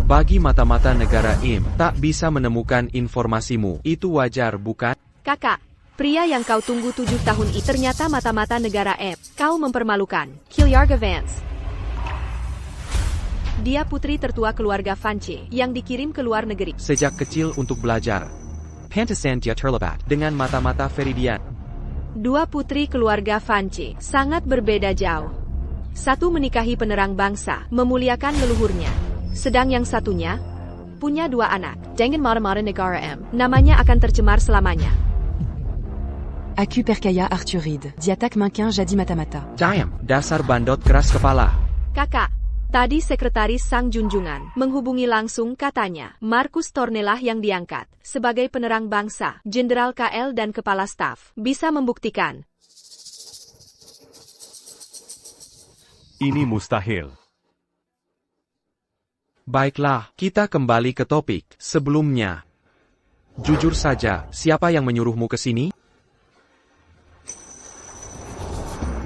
Bagi mata-mata negara tak bisa menemukan informasimu. Itu wajar, bukan? Kakak, pria yang kau tunggu 7 tahun ini ternyata mata-mata negara Kau mempermalukan. Keluarga Vance. Dia putri tertua keluarga Vance yang dikirim ke luar negeri. Sejak kecil untuk belajar. Pantesan dia terlibat dengan mata-mata Viridian. Dua putri keluarga Vance sangat berbeda jauh. Satu menikahi penerang bangsa, memuliakan leluhurnya. Sedang yang satunya punya 2 anak. Dengan mata-mata negara namanya akan tercemar selamanya. Aku percaya Arthur Reed. Diatak manquin jadi mata-mata. Diam, dasar bandot keras kepala. Kakak, tadi sekretaris sang junjungan menghubungi langsung katanya. Marcus Thorne lah yang diangkat sebagai penerang bangsa, Jenderal KL dan Kepala Staf. Bisa membuktikan. Ini mustahil. Baiklah, kita kembali ke topik sebelumnya. Jujur saja, siapa yang menyuruhmu ke sini?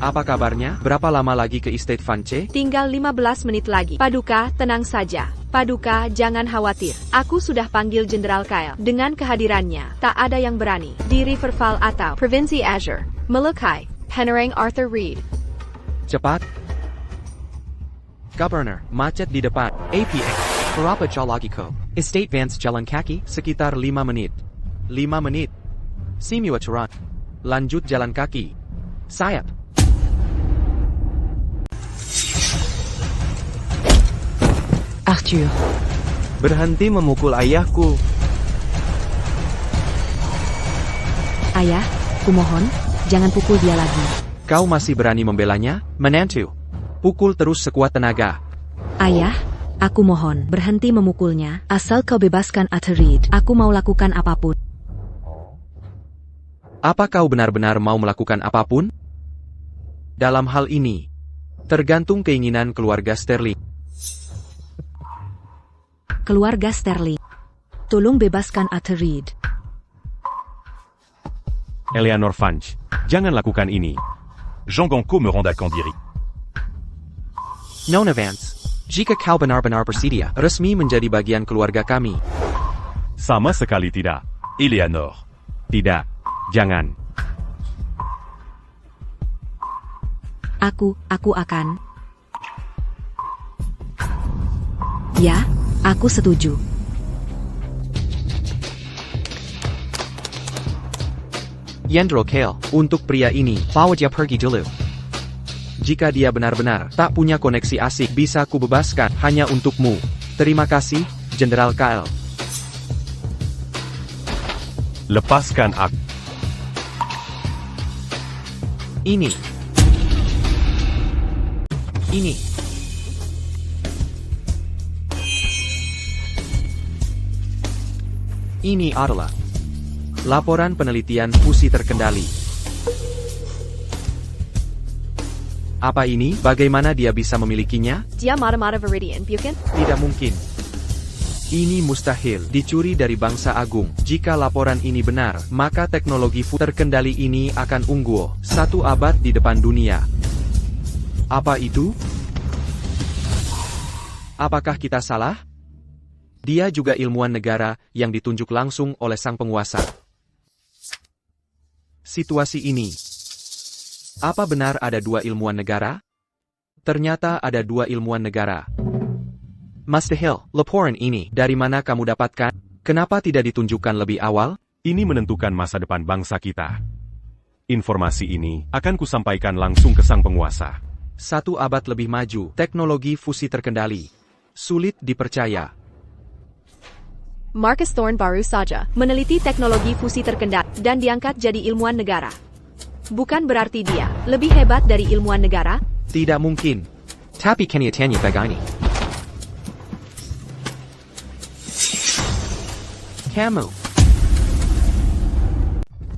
Apa kabarnya? Berapa lama lagi ke Estate Vance? Tinggal 15 menit lagi. Paduka, tenang saja. Paduka, jangan khawatir. Aku sudah panggil Jenderal Kyle. Dengan kehadirannya, tak ada yang berani di Riverfall atau Provinsi Azure melukai penerang Arthur Reed. Cepat. Governor, macet di depan. APA. Berapa jauh lagi ke Estate Vance jalan kaki? Sekitar 5 menit. 5 menit. Simua turun. Lanjut jalan kaki. Sayap. Arthur. Berhenti memukul ayahku. Ayah, kumohon, jangan pukul dia lagi. Kau masih berani membelanya? Menantu. Pukul terus sekuat tenaga. Ayah, aku mohon, berhenti memukulnya, asal kau bebaskan Arthur Reed. Aku mau lakukan apapun. Apa kau benar-benar mau melakukan apapun? Dalam hal ini, tergantung keinginan keluarga Sterling. Keluarga Sterling. Tolong bebaskan Arthur Reed. Eleanor Funch, jangan lakukan ini. Jean Ganko me rend à Candiri. Nona Vance, jika kau benar-benar bersedia, resmi menjadi bagian keluarga kami. Sama sekali tidak. Eleanor. Tidak. Jangan. Aku akan. Ya, aku setuju. Yendro Kale, untuk pria ini, bawa dia pergi dulu. Jika dia benar-benar tak punya koneksi asik, bisa kubebaskan hanya untukmu. Terima kasih, Jenderal Kale. Lepaskan aku. Ini. Ini adalah laporan penelitian fusi terkendali. Apa ini? Bagaimana dia bisa memilikinya? Dia marah-marah Viridian, bukan? Tidak mungkin. Ini mustahil dicuri dari bangsa agung. Jika laporan ini benar, maka teknologi terkendali ini akan unggul 1 abad di depan dunia. Apa itu? Apakah kita salah? Dia juga ilmuwan negara yang ditunjuk langsung oleh sang penguasa. Situasi ini. Apa benar ada 2 ilmuwan negara? Ternyata ada 2 ilmuwan negara. Mustahil, laporan ini dari mana kamu dapatkan? Kenapa tidak ditunjukkan lebih awal? Ini menentukan masa depan bangsa kita. Informasi ini akan kusampaikan langsung ke sang penguasa. 1 abad lebih maju, teknologi fusi terkendali. Sulit dipercaya. Marcus Thorne baru saja meneliti teknologi fusi terkendali dan diangkat jadi ilmuwan negara. Bukan berarti dia lebih hebat dari ilmuwan negara? Tidak mungkin. Tapi kenyataannya begini. Kamu.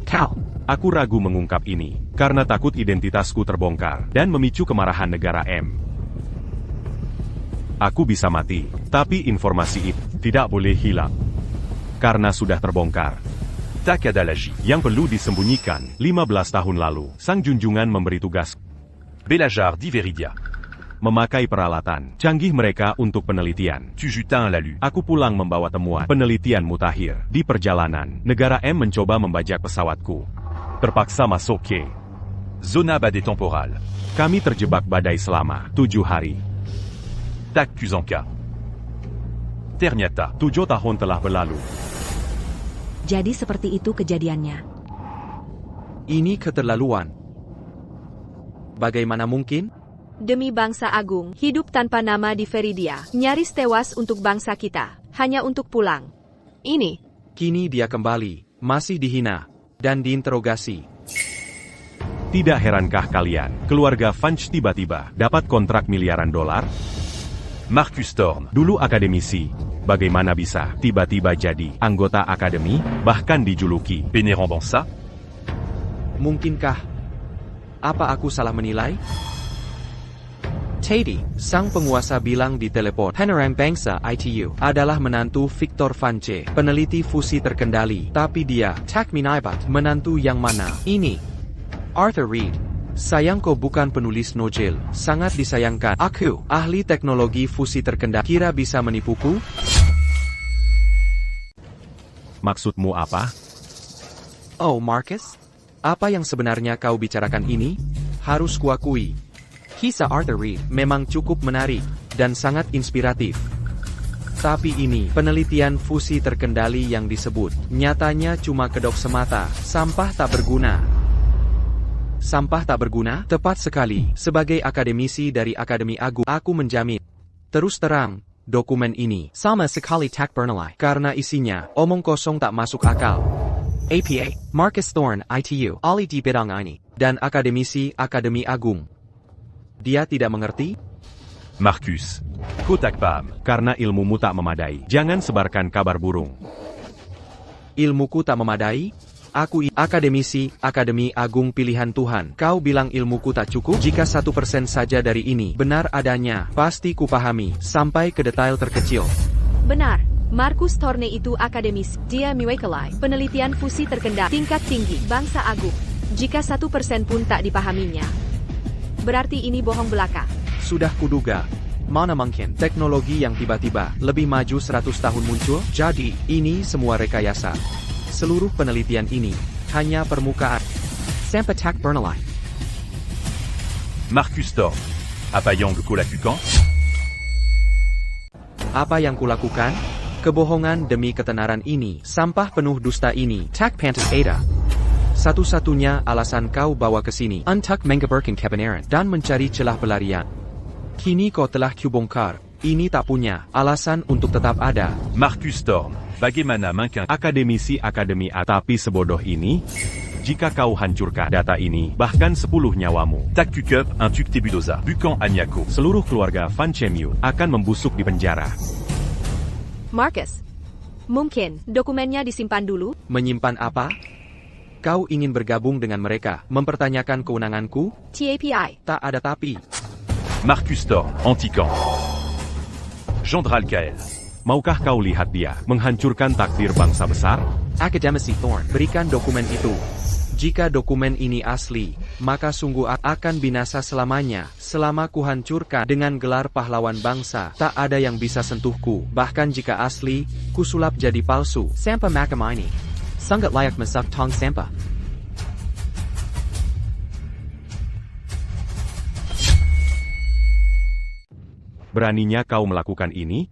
Kau. Aku ragu mengungkap ini, karena takut identitasku terbongkar dan memicu kemarahan negara M. Aku bisa mati, tapi informasi itu tidak boleh hilang. Karena sudah terbongkar. Takadalaji. Yang perlu disembunyikan, 15 tahun lalu, sang junjungan memberi tugas Bélajar d'Iveridia. memakai peralatan canggih mereka untuk penelitian. Tu jutin la lue. Aku pulang membawa temuan penelitian mutakhir. Di perjalanan, negara M mencoba membajak pesawatku. Terpaksa masuk ke Zona badai temporale. Kami terjebak badai selama 7 hari. Tak Kuzanka. Ternyata. 7 tahun telah berlalu. Jadi seperti itu kejadiannya. Ini keterlaluan. Bagaimana mungkin? Demi bangsa agung, hidup tanpa nama di Viridia, nyaris tewas untuk bangsa kita, hanya untuk pulang. Ini. Kini dia kembali, masih dihina, dan diinterogasi. Tidak herankah kalian, keluarga Funch tiba-tiba dapat kontrak miliaran dolar? Marcus Thorne. Dulu akademisi, bagaimana bisa tiba-tiba jadi anggota akademi, bahkan dijuluki Pénéran Bansa. Mungkinkah? Apa aku salah menilai? Teddy, sang penguasa bilang di telepon, Panorama Bangsa ITU adalah menantu Victor Funche, peneliti fusi terkendali. Tapi dia, tak minaibat, menantu yang mana? Ini. Arthur Reed. Sayang kau bukan penulis novel, sangat disayangkan. Aku, ahli teknologi fusi terkendali, kira bisa menipuku? Maksudmu apa? Oh Marcus? Apa yang sebenarnya kau bicarakan ini? Harus kuakui. Kisah Arthur Reed memang cukup menarik dan sangat inspiratif. Tapi ini penelitian fusi terkendali yang disebut, nyatanya cuma kedok semata, sampah tak berguna. Sampah tak berguna? Tepat sekali. Sebagai akademisi dari Akademi Agung, aku menjamin. Terus terang, dokumen ini sama sekali tak bernilai karena isinya omong kosong tak masuk akal. APA, Marcus Thorne, ITU, ahli di bidang ini, dan akademisi Akademi Agung. Dia tidak mengerti? Marcus. Kotak Pam. Karena ilmumu tak memadai, jangan sebarkan kabar burung. Ilmuku tak memadai? Akademisi, Akademi Agung Pilihan Tuhan. Kau bilang ilmuku tak cukup? Jika 1% saja dari ini benar adanya, pasti kupahami, sampai ke detail terkecil. Benar. Marcus Thorne itu akademis. Dia mewakili penelitian fusi terkendali tingkat tinggi bangsa agung. Jika 1% pun tak dipahaminya, berarti ini bohong belaka. Sudah kuduga. Mana mungkin teknologi yang tiba-tiba lebih maju 100 tahun muncul? Jadi, ini semua rekayasa. Seluruh penelitian ini hanya permukaan. Sampatak Bernalai. Marcus Thorne. Apayong Kolakukan. Apa yang kulakukan? Kebohongan demi ketenaran ini, sampah penuh dusta ini, tak pantas ada. Satu-satunya alasan kau bawa ke sini, untuk menggeberkan kebenaran dan mencari celah pelarian. Kini kau telah kubongkar, ini tak punya alasan untuk tetap ada. Marcus Thorne. Bagaimana mungkin Akademisi Akademi A, tapi sebodoh ini? Jika kau hancurkan data ini, bahkan 10 nyawamu, Takukup un Tuktebudoza. Bukan Anyako. seluruh keluarga Fan Chemyu akan membusuk di penjara. Marcus, mungkin dokumennya disimpan dulu? Menyimpan apa? Kau ingin bergabung dengan mereka, mempertanyakan kewenanganku? TAPI. Tak ada tapi. Marcus Thorne. Antican. Gendral Kael. Maukah kau lihat dia menghancurkan takdir bangsa besar? Akademisi Thorne, berikan dokumen itu. Jika dokumen ini asli, maka sungguh akan binasa selamanya. Selama kuhancurkan dengan gelar pahlawan bangsa, tak ada yang bisa sentuhku. Bahkan jika asli, kusulap jadi palsu. Sampa Makamaini. Sangat layak masak tong sampa. Beraninya kau melakukan ini?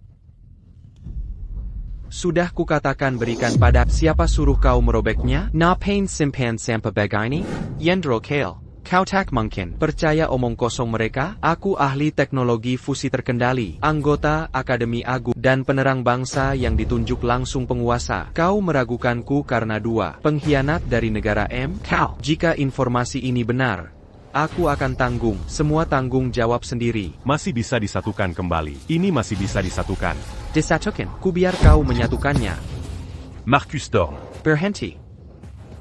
Sudah kukatakan berikan pada siapa suruh kau merobeknya? Na pain simpan sampa bagaini? Yendro Kale. Kau tak mungkin percaya omong kosong mereka? Aku ahli teknologi fusi terkendali, anggota Akademi Agung, dan penerang bangsa yang ditunjuk langsung penguasa. Kau meragukanku karena dua pengkhianat dari negara M? Kau. Jika informasi ini benar, aku akan tanggung semua tanggung jawab sendiri. Masih bisa disatukan kembali. Ini masih bisa disatukan. Disatukan, ku biar kau menyatukannya. Marcus Thorne. Berhenti.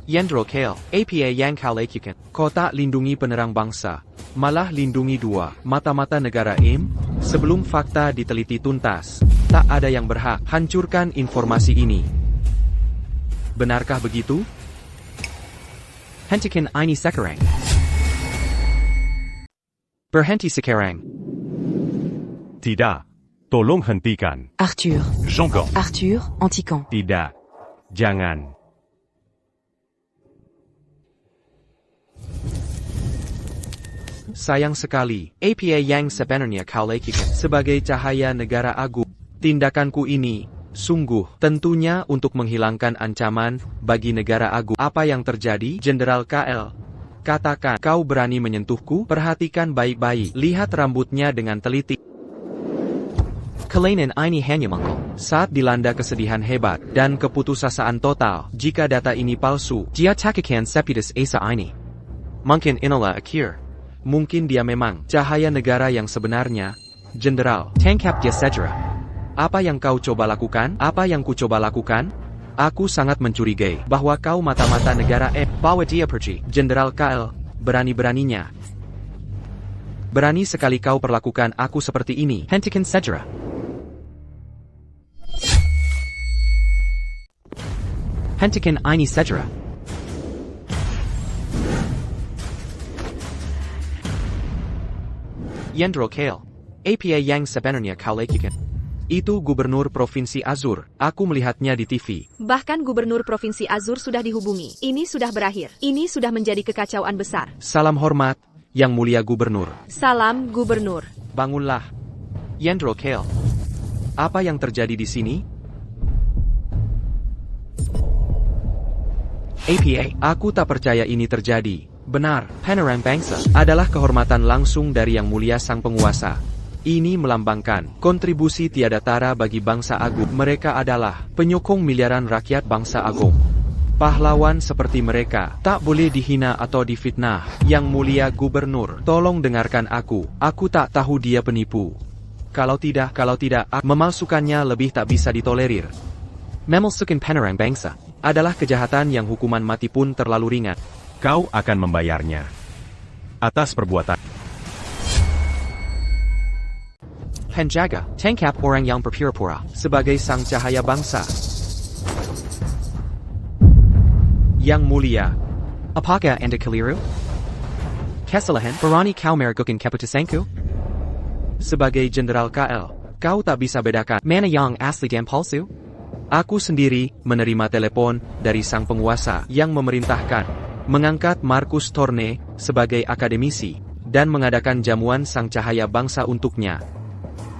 Yendro Kale, APA yang kau lakukan. Kau tak lindungi penerang bangsa, malah lindungi dua mata-mata negara M. Sebelum fakta diteliti tuntas, tak ada yang berhak hancurkan informasi ini. Benarkah begitu? Hentikan ini sekarang. Berhenti sekarang. Tidak. Tolong hentikan. Arthur. Jangan. Arthur, Antican. Tidak. Jangan. Sayang sekali, APA yang sebenarnya kau lakukan sebagai cahaya negara agung. Tindakanku ini, sungguh, tentunya untuk menghilangkan ancaman bagi negara agung. Apa yang terjadi, Jenderal KL? Katakan, kau berani menyentuhku? Perhatikan baik-baik, lihat rambutnya dengan teliti. Kelainan ini hanya mengkol. Saat dilanda kesedihan hebat dan keputusasaan total, jika data ini palsu, dia takkan sepitas asa ini. Mungkin inilah akhir. Mungkin dia memang cahaya negara yang sebenarnya. Jenderal, tangkap dia segera. Apa yang kau coba lakukan? Apa yang ku coba lakukan? Aku sangat mencurigai bahwa kau mata-mata negara bawa dia pergi. Jenderal KL, berani-beraninya. Berani sekali kau perlakukan aku seperti ini. Hentikan segera. Hentikan ini segera. Yendro Kale, APA yang sebenarnya kau lakukan. Itu Gubernur Provinsi Azur, aku melihatnya di TV. Bahkan Gubernur Provinsi Azur sudah dihubungi. Ini sudah berakhir. Ini sudah menjadi kekacauan besar. Salam hormat, Yang Mulia Gubernur. Salam, Gubernur. Bangunlah. Yendro Kale. Apa yang terjadi di sini? APA, aku tak percaya ini terjadi. Benar, panorama bangsa adalah kehormatan langsung dari Yang Mulia Sang Penguasa. Ini melambangkan kontribusi tiada tara bagi bangsa agung. Mereka adalah penyokong miliaran rakyat bangsa agung. Pahlawan seperti mereka tak boleh dihina atau difitnah. Yang Mulia Gubernur, tolong dengarkan aku. Aku tak tahu dia penipu. Kalau tidak, memalsukannya lebih tak bisa ditolerir. Memelsukan penerang bangsa adalah kejahatan yang hukuman mati pun terlalu ringan. Kau akan membayarnya. Atas perbuatan. Penjaga, tangkap orang yang berpura-pura sebagai sang cahaya bangsa. Yang mulia, apakah Anda keliru? Kesalahan, berani kau meragukan keputusanku? Sebagai Jenderal KL, kau tak bisa bedakan mana yang asli dan palsu? Aku sendiri menerima telepon dari sang penguasa yang memerintahkan mengangkat Marcus Thorne sebagai akademisi dan mengadakan jamuan sang cahaya bangsa untuknya.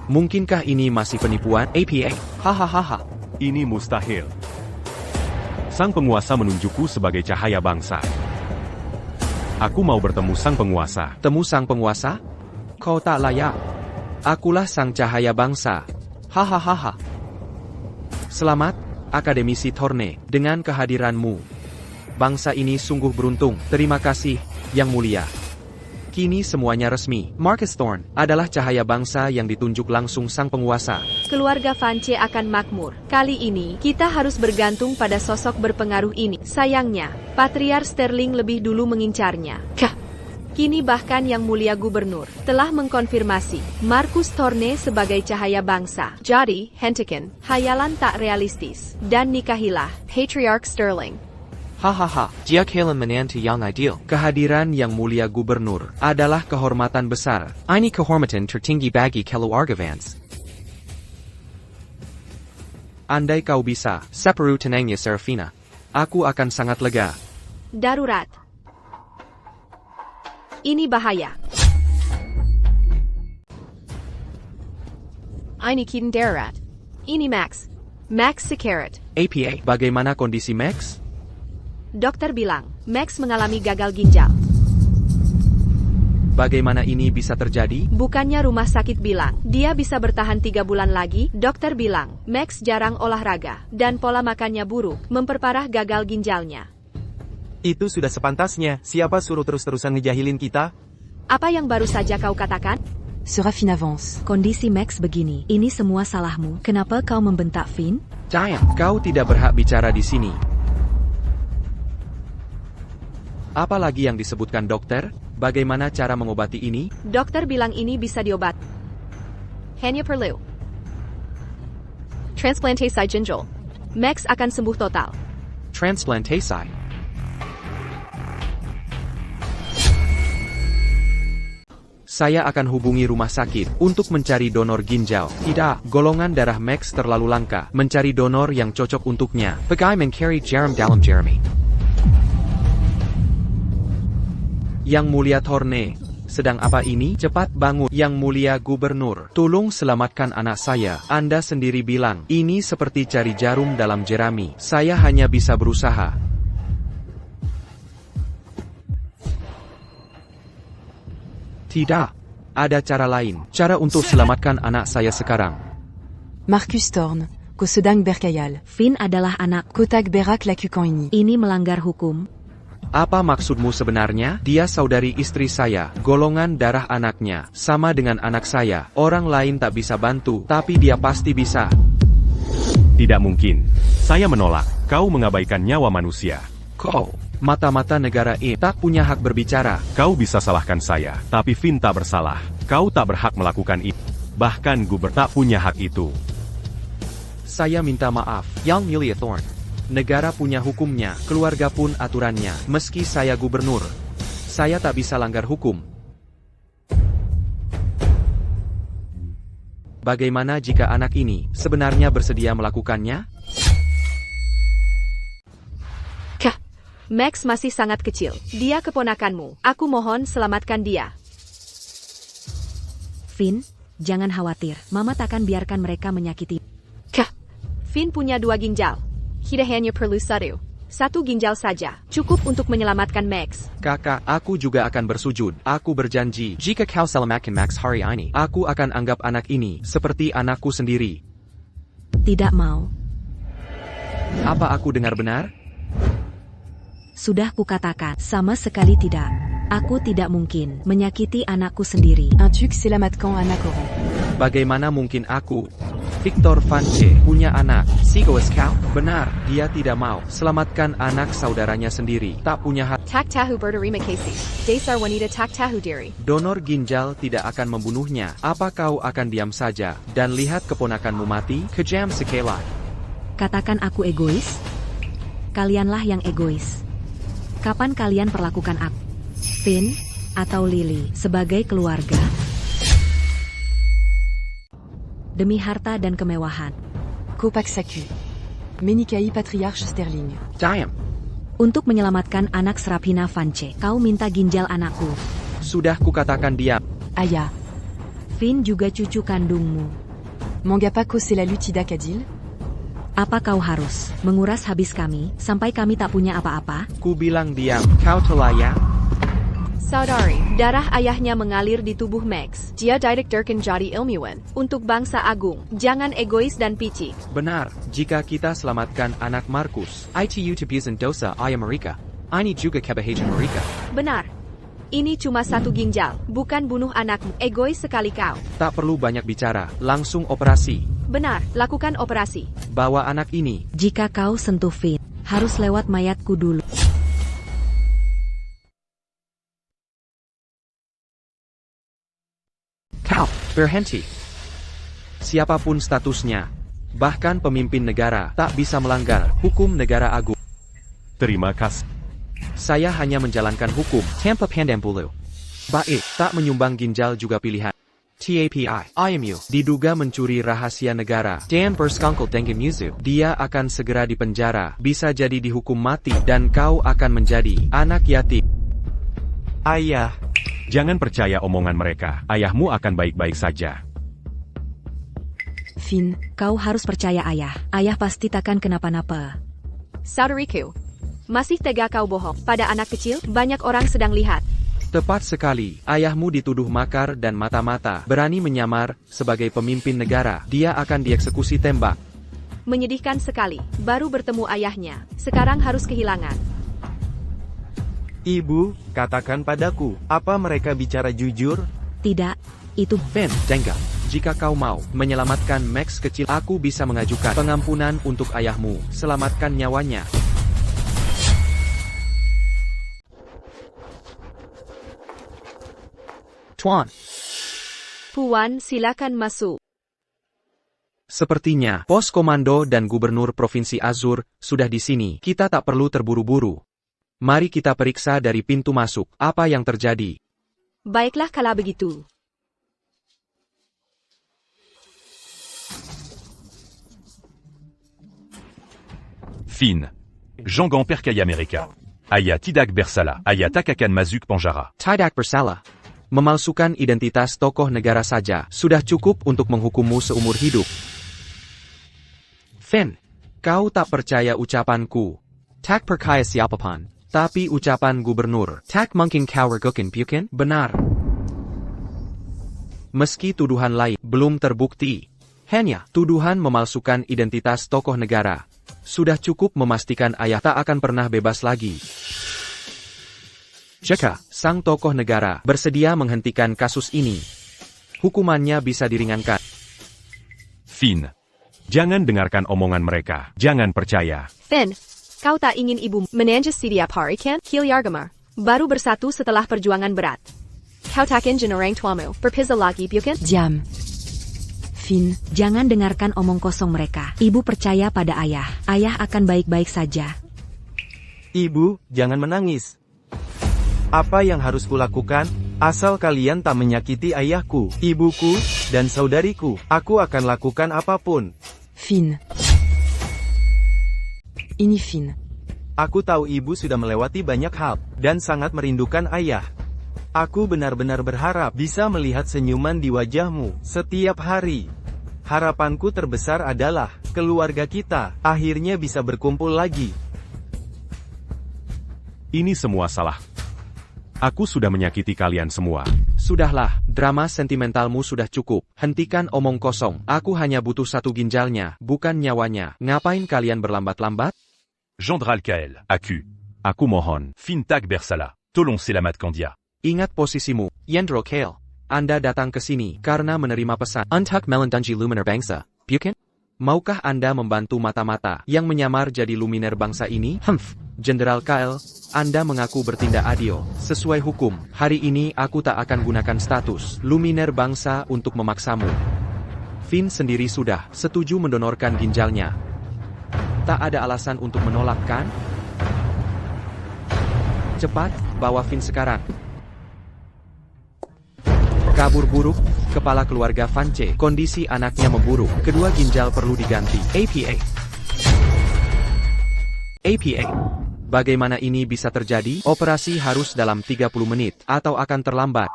Mungkinkah ini masih penipuan? APA? Hahaha. Ini mustahil. Sang penguasa menunjukku sebagai cahaya bangsa. Aku mau bertemu sang penguasa. Temu sang penguasa? Kau tak layak. Akulah sang cahaya bangsa. Hahaha. Selamat, Akademisi Thorne, dengan kehadiranmu. Bangsa ini sungguh beruntung. Terima kasih, Yang Mulia. Kini semuanya resmi. Marcus Thorne adalah cahaya bangsa yang ditunjuk langsung sang penguasa. Keluarga Vance akan makmur. Kali ini, kita harus bergantung pada sosok berpengaruh ini. Sayangnya, Patriark Sterling lebih dulu mengincarnya. Kini bahkan Yang Mulia Gubernur telah mengkonfirmasi Marcus Thorne sebagai cahaya bangsa. Jadi, hentikan hayalan tak realistis dan nikahilah Patriark Sterling. Hahaha, dia kalian menantu yang ideal. Kehadiran Yang Mulia Gubernur adalah kehormatan besar. Ini kehormatan tertinggi bagi keluarga Vance. Andai kau bisa, separuh tenangnya Serafina, aku akan sangat lega. Darurat. Ini bahaya. Ini Keaton darurat. Ini Max. Max sekarat. APA, bagaimana kondisi Max? Dokter bilang, Max mengalami gagal ginjal. Bagaimana ini bisa terjadi? Bukannya rumah sakit bilang, dia bisa bertahan 3 bulan lagi? Dokter bilang, Max jarang olahraga, dan pola makannya buruk, memperparah gagal ginjalnya. Itu sudah sepantasnya, siapa suruh terus-terusan ngejahilin kita? Apa yang baru saja kau katakan? Serafine avance. Kondisi Max begini. Ini semua salahmu. Kenapa kau membentak Finn? Giant, kau tidak berhak bicara di sini. Apa lagi yang disebutkan dokter? Bagaimana cara mengobati ini? Dokter bilang ini bisa diobat. Hanya perlu transplantasi ginjal. Max akan sembuh total. Transplantasi. Saya akan hubungi rumah sakit untuk mencari donor ginjal. Tidak, golongan darah Max terlalu langka. Mencari donor yang cocok untuknya. Bagai mencari jarum dalam Jeremy. Yang Mulia Thorne, sedang apa ini? Cepat bangun, Yang Mulia Gubernur. Tolong selamatkan anak saya. Anda sendiri bilang, ini seperti cari jarum dalam jerami. Saya hanya bisa berusaha. Tidak. Ada cara lain. Cara untuk selamatkan anak saya sekarang. Marcus Thorne, Kosedang Berkayal. Finn adalah anak. Kotak Berak Lakukan ini. Ini melanggar hukum. Apa maksudmu sebenarnya? Dia saudari istri saya, golongan darah anaknya, sama dengan anak saya. Orang lain tak bisa bantu, tapi dia pasti bisa. Tidak mungkin. Saya menolak. Kau mengabaikan nyawa manusia. Kau, mata-mata negara ini, tak punya hak berbicara. Kau bisa salahkan saya, tapi Finn tak bersalah. Kau tak berhak melakukan itu. Bahkan Gubernur tak punya hak itu. Saya minta maaf, Yang Mulia Thorne. Negara punya hukumnya, keluarga pun aturannya. Meski saya gubernur, saya tak bisa langgar hukum. Bagaimana jika anak ini sebenarnya bersedia melakukannya? Max masih sangat kecil. Dia keponakanmu. Aku mohon selamatkan dia. Finn, jangan khawatir. Mama takkan biarkan mereka menyakiti. Finn punya 2 ginjal. Kita hanya perlu 1 ginjal saja. Cukup untuk menyelamatkan Max. Kakak, aku juga akan bersujud. Aku berjanji, jika kau selamatkan Max hari ini, aku akan anggap anak ini seperti anakku sendiri. Tidak mau. Apa aku dengar benar? Sudah kukatakan, sama sekali tidak. Aku tidak mungkin menyakiti anakku sendiri. Un tuc selamatkan anak orang. Bagaimana mungkin aku Victor Vance punya anak. Sigoes kau? Benar, dia tidak mau. Selamatkan anak saudaranya sendiri. Tak punya hak. Tak tahu berterima kasih. Dasar wanita tak tahu diri. Donor ginjal tidak akan membunuhnya. Apa kau akan diam saja dan lihat keponakanmu mati? Kejam sekali. Katakan aku egois? Kalianlah yang egois. Kapan kalian perlakukan aku, Finn, atau Lily sebagai keluarga? Demi harta dan kemewahan. Copac Saku. Menikai Patriarche Sterling. Diam. Untuk menyelamatkan anak Seraphina Vance, kau minta ginjal anakku. Sudah kukatakan diam. Aya. Finn juga cucu kandungmu. Mangapako c'est la Lutida Kadil. Apa kau harus menguras habis kami, sampai kami tak punya apa-apa? Ku bilang diam. Kau telah. Saudari, darah ayahnya mengalir di tubuh Max. Dia didiktirkan jadi ilmuwan. Untuk bangsa agung, jangan egois dan picik. Benar, jika kita selamatkan anak Markus, itu tebusan dosa ayah mereka. Ini juga kebahagiaan mereka. Benar. Ini cuma satu ginjal, bukan bunuh anakmu. Egois sekali kau. Tak perlu banyak bicara, langsung operasi. Benar, lakukan operasi. Bawa anak ini. Jika kau sentuh Finn, harus lewat mayatku dulu. Kau, berhenti. Siapapun statusnya, bahkan pemimpin negara, tak bisa melanggar hukum negara agung. Terima kasih. Saya hanya menjalankan hukum, tanpa pandang bulu. Baik, tak menyumbang ginjal juga pilihan. TAPI, IMU, diduga mencuri rahasia negara, dan bersekongkol dengan Yuzu. Dia akan segera dipenjara, bisa jadi dihukum mati, dan kau akan menjadi anak yatim. Ayah, Jangan percaya omongan mereka. Ayahmu akan baik-baik saja. Finn, kau harus percaya ayah. Ayah pasti takkan kenapa-napa. Saudariku, masih tega kau bohong. Pada anak kecil, banyak orang sedang lihat. Tepat sekali, ayahmu dituduh makar dan mata-mata, berani menyamar sebagai pemimpin negara. Dia akan dieksekusi tembak. Menyedihkan sekali, baru bertemu ayahnya. Sekarang harus kehilangan. Ibu, katakan padaku, apa mereka bicara jujur? Tidak, itu Finn, Denga, jika kau mau menyelamatkan Max kecil, aku bisa mengajukan pengampunan untuk ayahmu. Selamatkan nyawanya. Tuan, Puan, silakan masuk. sepertinya pos komando dan gubernur Provinsi Azur sudah di sini. Kita tak perlu terburu-buru. Mari kita periksa dari pintu masuk, apa yang terjadi. Baiklah kalau begitu. Finn. Jangan perkaya mereka. Aya tidak bersalah. Aya tak akan masuk penjara. Tidak bersalah. Memalsukan identitas tokoh negara saja sudah cukup untuk menghukummu seumur hidup. Finn, kau tak percaya ucapanku. Tak percaya siapapun. Tapi ucapan gubernur, tak mungkin kau ragukan bukan? Benar. Meski tuduhan lain belum terbukti, hanya tuduhan memalsukan identitas tokoh negara sudah cukup memastikan ayah tak akan pernah bebas lagi. Jika sang tokoh negara bersedia menghentikan kasus ini, hukumannya bisa diringankan. Finn, jangan dengarkan omongan mereka. Jangan percaya. Finn, kau tak ingin ibu menanjas setiap hari kan? Hilyargamar, baru bersatu setelah perjuangan berat. Kau takkan orang tuamu berpisah lagi bukan? Diam. Finn, jangan dengarkan omong kosong mereka. Ibu percaya pada ayah. Ayah akan baik-baik saja. Ibu, jangan menangis. Apa yang harus kulakukan? Asal kalian tak menyakiti ayahku, ibuku, dan saudariku, aku akan lakukan apapun. Finn. Ini Finn. Aku tahu ibu sudah melewati banyak hal, dan sangat merindukan ayah. Aku benar-benar berharap bisa melihat senyuman di wajahmu setiap hari. Harapanku terbesar adalah keluarga kita akhirnya bisa berkumpul lagi. Ini semua salah. Aku sudah menyakiti kalian semua. Sudahlah, drama sentimentalmu sudah cukup. Hentikan omong kosong. Aku hanya butuh satu ginjalnya, bukan nyawanya. Ngapain kalian berlambat-lambat? Jandral Kael. Aku mohon. Finn tak bersalah. Tolong selamat Kandia. Ingat posisimu, Yendro Kale. Anda datang ke sini karena menerima pesan untuk melindungi Luminar bangsa. bukan? Maukah Anda membantu mata-mata yang menyamar jadi luminer bangsa ini? Jenderal Kyle, Anda mengaku bertindak adil. Sesuai hukum, hari ini aku tak akan gunakan status luminer bangsa untuk memaksamu. Finn sendiri sudah setuju mendonorkan ginjalnya. Tak ada alasan untuk menolak, kan? Cepat, bawa Finn sekarang. Kabur buruk, kepala keluarga Vance, kondisi anaknya memburuk, kedua ginjal perlu diganti. APA. Bagaimana ini bisa terjadi? Operasi harus dalam 30 menit, atau akan terlambat.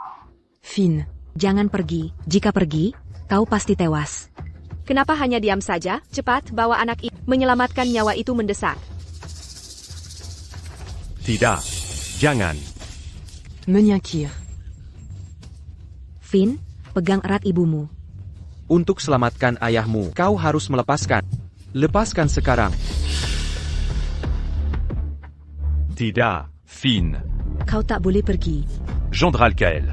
Finn. Jangan pergi. Jika pergi, kau pasti tewas. Kenapa hanya diam saja? Cepat, bawa anak itu. Menyelamatkan nyawa itu mendesak. Tidak. Jangan. Menyankir. Finn, pegang erat ibumu. Untuk selamatkan ayahmu, kau harus melepaskan. Lepaskan sekarang. Tidak. Finn. Kau tak boleh pergi. Gendral Kael.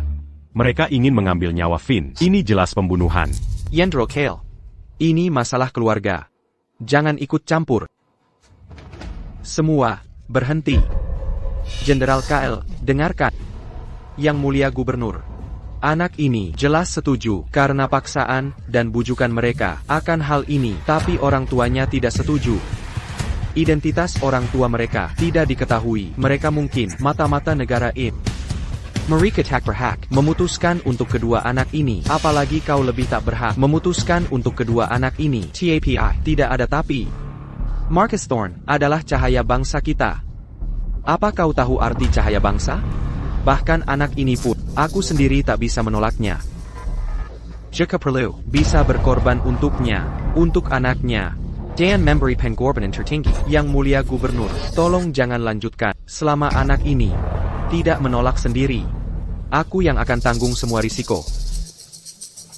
Mereka ingin mengambil nyawa Finn. Ini jelas pembunuhan. Yendro Kale. Ini masalah keluarga. Jangan ikut campur. Semua, berhenti. Jenderal Kyle, dengarkan. Yang mulia gubernur. Anak ini jelas setuju karena paksaan dan bujukan mereka akan hal ini, tapi orang tuanya tidak setuju. Identitas orang tua mereka tidak diketahui. Mereka mungkin mata-mata negara ini. Mereka tak berhak memutuskan untuk kedua anak ini. Apalagi kau lebih tak berhak memutuskan untuk kedua anak ini. TAPI, tidak ada tapi. Marcus Thorne adalah cahaya bangsa kita. Apa kau tahu arti cahaya bangsa? Bahkan anak ini pun, aku sendiri tak bisa menolaknya. Jika perlu, bisa berkorban untuknya, untuk anaknya. Dan memberi pengorbanan tertinggi. Yang mulia gubernur, tolong jangan lanjutkan. Selama anak ini tidak menolak sendiri, aku yang akan tanggung semua risiko.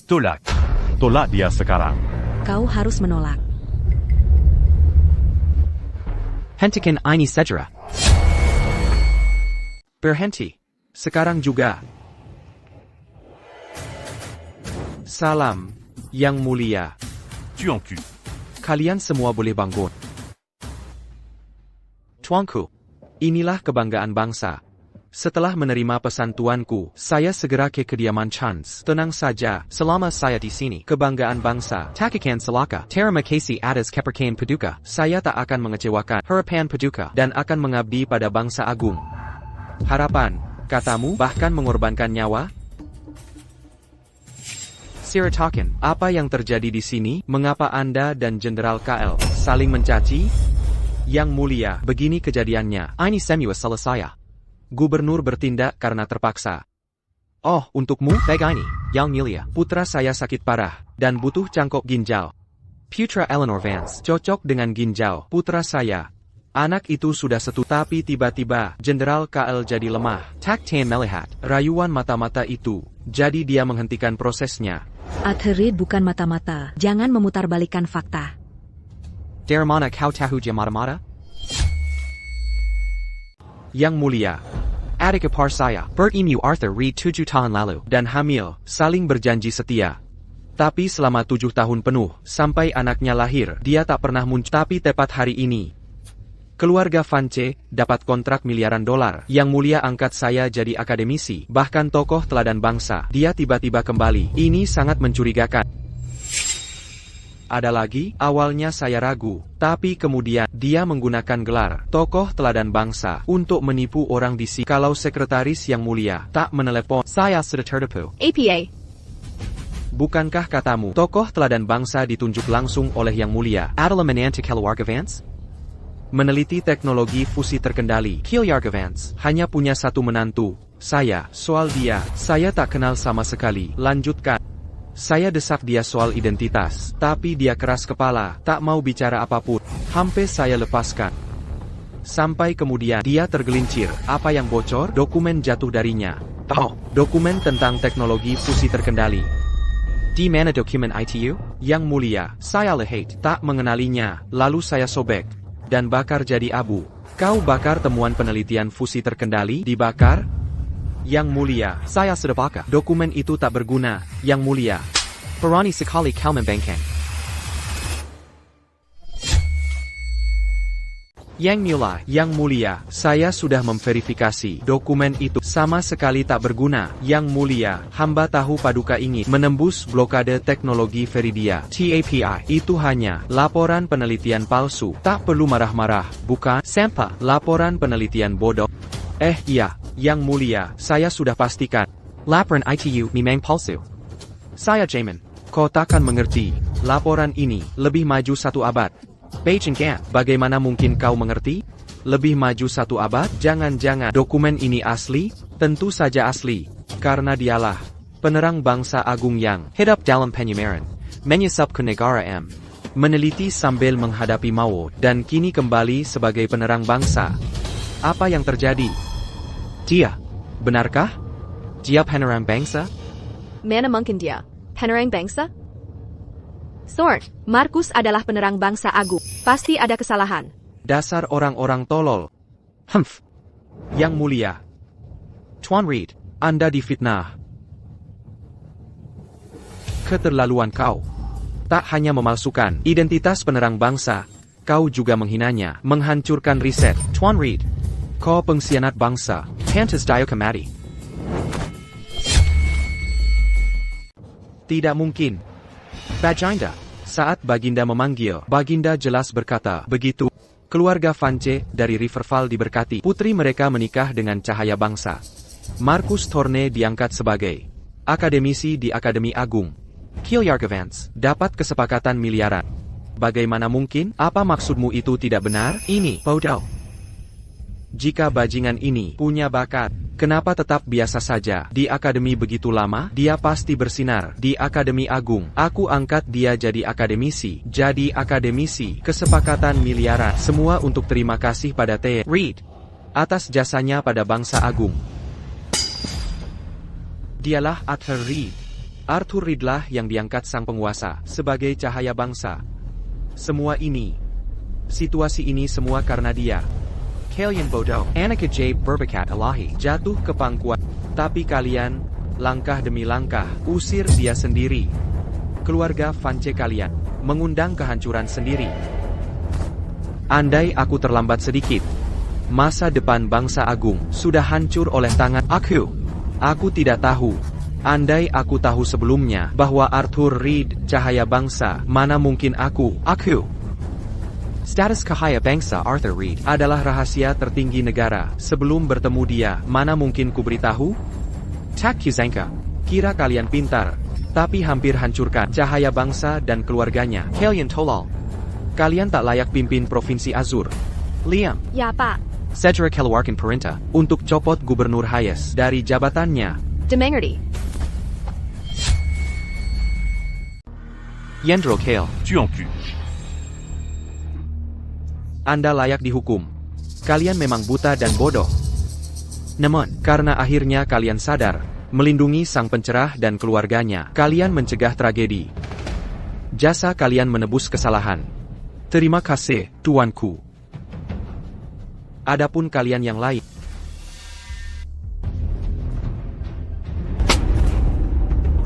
Tolak. Tolak dia sekarang. Kau harus menolak. Hentikan ini segera. Berhenti. Sekarang juga. Salam, Yang Mulia. Tu en cul. Kalian semua boleh bangun. Tuanku, inilah kebanggaan bangsa. Setelah menerima pesan tuanku, saya segera ke kediaman Chance. Tenang saja, selama saya di sini, kebanggaan bangsa. Takakan Selaka, terima kasih atas kepercayaan Paduka. Saya tak akan mengecewakan harapan Paduka dan akan mengabdi pada bangsa agung. Harapan, katamu, bahkan mengorbankan nyawa? Siratakan, apa yang terjadi di sini? Mengapa Anda dan Jenderal KL saling mencaci? Yang mulia, begini kejadiannya. Ini semua selesai. Gubernur bertindak karena terpaksa. Oh, untukmu, baik ini, Yang mulia. Putra saya sakit parah dan butuh cangkok ginjal. Putra Eleanor Vance cocok dengan ginjal putra saya. Anak itu sudah tapi tiba-tiba Jenderal KL jadi lemah. Taktan melihat rayuan mata-mata itu, jadi dia menghentikan prosesnya. Adherid bukan mata-mata. Jangan memutarbalikkan fakta. Dari mana kau tahu dia mata-mata? Yang mulia, adik ipar saya, bertemu Arthur Reed 7 tahun lalu, dan hamil, saling berjanji setia. Tapi selama 7 tahun penuh, sampai anaknya lahir, dia tak pernah muncul. Tapi tepat hari ini, keluarga Vance dapat kontrak miliaran dolar. Yang mulia angkat saya jadi akademisi, bahkan tokoh teladan bangsa. Dia tiba-tiba kembali. Ini sangat mencurigakan. Ada lagi, awalnya saya ragu, tapi kemudian dia menggunakan gelar tokoh teladan bangsa untuk menipu orang di sini. Kalau sekretaris Yang Mulia tak menelepon, saya sudah tertipu. APA. Bukankah katamu tokoh teladan bangsa ditunjuk langsung oleh Yang Mulia adalah menantu keluarga Vance? Meneliti teknologi fusi terkendali. Keluarga Vance hanya punya satu menantu, saya. Soal dia, saya tak kenal sama sekali. Lanjutkan. Saya desak dia soal identitas, tapi dia keras kepala, tak mau bicara apapun. Hampir saya lepaskan. Sampai kemudian dia tergelincir. Apa yang bocor? Dokumen jatuh darinya. Oh, dokumen tentang teknologi fusi terkendali. Di mana dokumen ITU? Yang Mulia, saya lihat, tak mengenalinya, lalu saya sobek dan bakar jadi abu. Kau bakar temuan penelitian fusi terkendali? Dibakar? Yang Mulia, saya sudah bakar. Dokumen itu tak berguna, Yang Mulia. Perani sekali kau membangkang. Yang mulia, saya sudah memverifikasi dokumen itu sama sekali tak berguna. Yang mulia, hamba tahu Paduka ingin menembus blokade teknologi Veridia. TAPI, itu hanya laporan penelitian palsu. Tak perlu marah-marah, bukan? Sampah, laporan penelitian bodoh. Iya, Yang mulia, saya sudah pastikan. Laporan ITU memang palsu. Saya Jamin. Kau takkan mengerti. Laporan ini lebih maju 1 abad. Beijing Gan, bagaimana mungkin kau mengerti? Lebih maju 1 abad? Jangan-jangan dokumen ini asli? Tentu saja asli. Karena dialah penerang bangsa agung yang hidup dalam penyamaran, menyesap ke negara M. Meneliti sambil menghadapi Mao dan kini kembali sebagai penerang bangsa. Apa yang terjadi? Dia, benarkah? Dia penerang bangsa? Mana mungkin dia penerang bangsa? Sort, Markus adalah penerang bangsa agung. Pasti ada kesalahan. Dasar orang-orang tolol. Yang mulia. Tuan Reed, Anda difitnah. Keterlaluan kau. Tak hanya memalsukan identitas penerang bangsa, kau juga menghinanya, menghancurkan riset. Tuan Reed, kau pengkhianat bangsa. Pantas Dioka mati. Tidak mungkin. Baginda. Saat Baginda memanggil, Baginda jelas berkata, begitu. Keluarga Vance dari Riverfall diberkati. Putri mereka menikah dengan cahaya bangsa. Markus Thorne diangkat sebagai akademisi di Akademi Agung. Kiljargavans dapat kesepakatan miliaran. Bagaimana mungkin? Apa maksudmu itu tidak benar? Ini bodoh. Jika bajingan ini punya bakat, kenapa tetap biasa saja di akademi begitu lama? Dia pasti bersinar di Akademi Agung. Aku angkat dia jadi akademisi. Jadi akademisi. Kesepakatan miliaran. Semua untuk terima kasih pada T. Reed atas jasanya pada bangsa agung. Dialah Arthur Reed. Arthur Reed lah yang diangkat sang penguasa sebagai cahaya bangsa. Semua ini, situasi ini semua karena dia. Kalian bodoh. Annika J. Berbakat Alahi jatuh ke pangkuan. Tapi kalian, langkah demi langkah, usir dia sendiri. Keluarga Vance kalian, mengundang kehancuran sendiri. Andai aku terlambat sedikit, masa depan bangsa agung sudah hancur oleh tangan aku. Aku tidak tahu. Andai aku tahu sebelumnya bahwa Arthur Reed cahaya bangsa, mana mungkin aku. Status cahaya bangsa Arthur Reed adalah rahasia tertinggi negara. Sebelum bertemu dia, mana mungkin ku beritahu? Tak kizangka. Kira kalian pintar, tapi hampir hancurkan cahaya bangsa dan keluarganya. Kalian tolol. Kalian tak layak pimpin Provinsi Azur. Liam. Ya, Pak. Segera keluarkan perintah untuk copot Gubernur Hayes dari jabatannya. Dimengerti. Yendro Kale. Tu en cul. Anda layak dihukum. Kalian memang buta dan bodoh. Namun, karena akhirnya kalian sadar, melindungi sang pencerah dan keluarganya, kalian mencegah tragedi. Jasa kalian menebus kesalahan. Terima kasih, tuanku. Adapun kalian yang lain,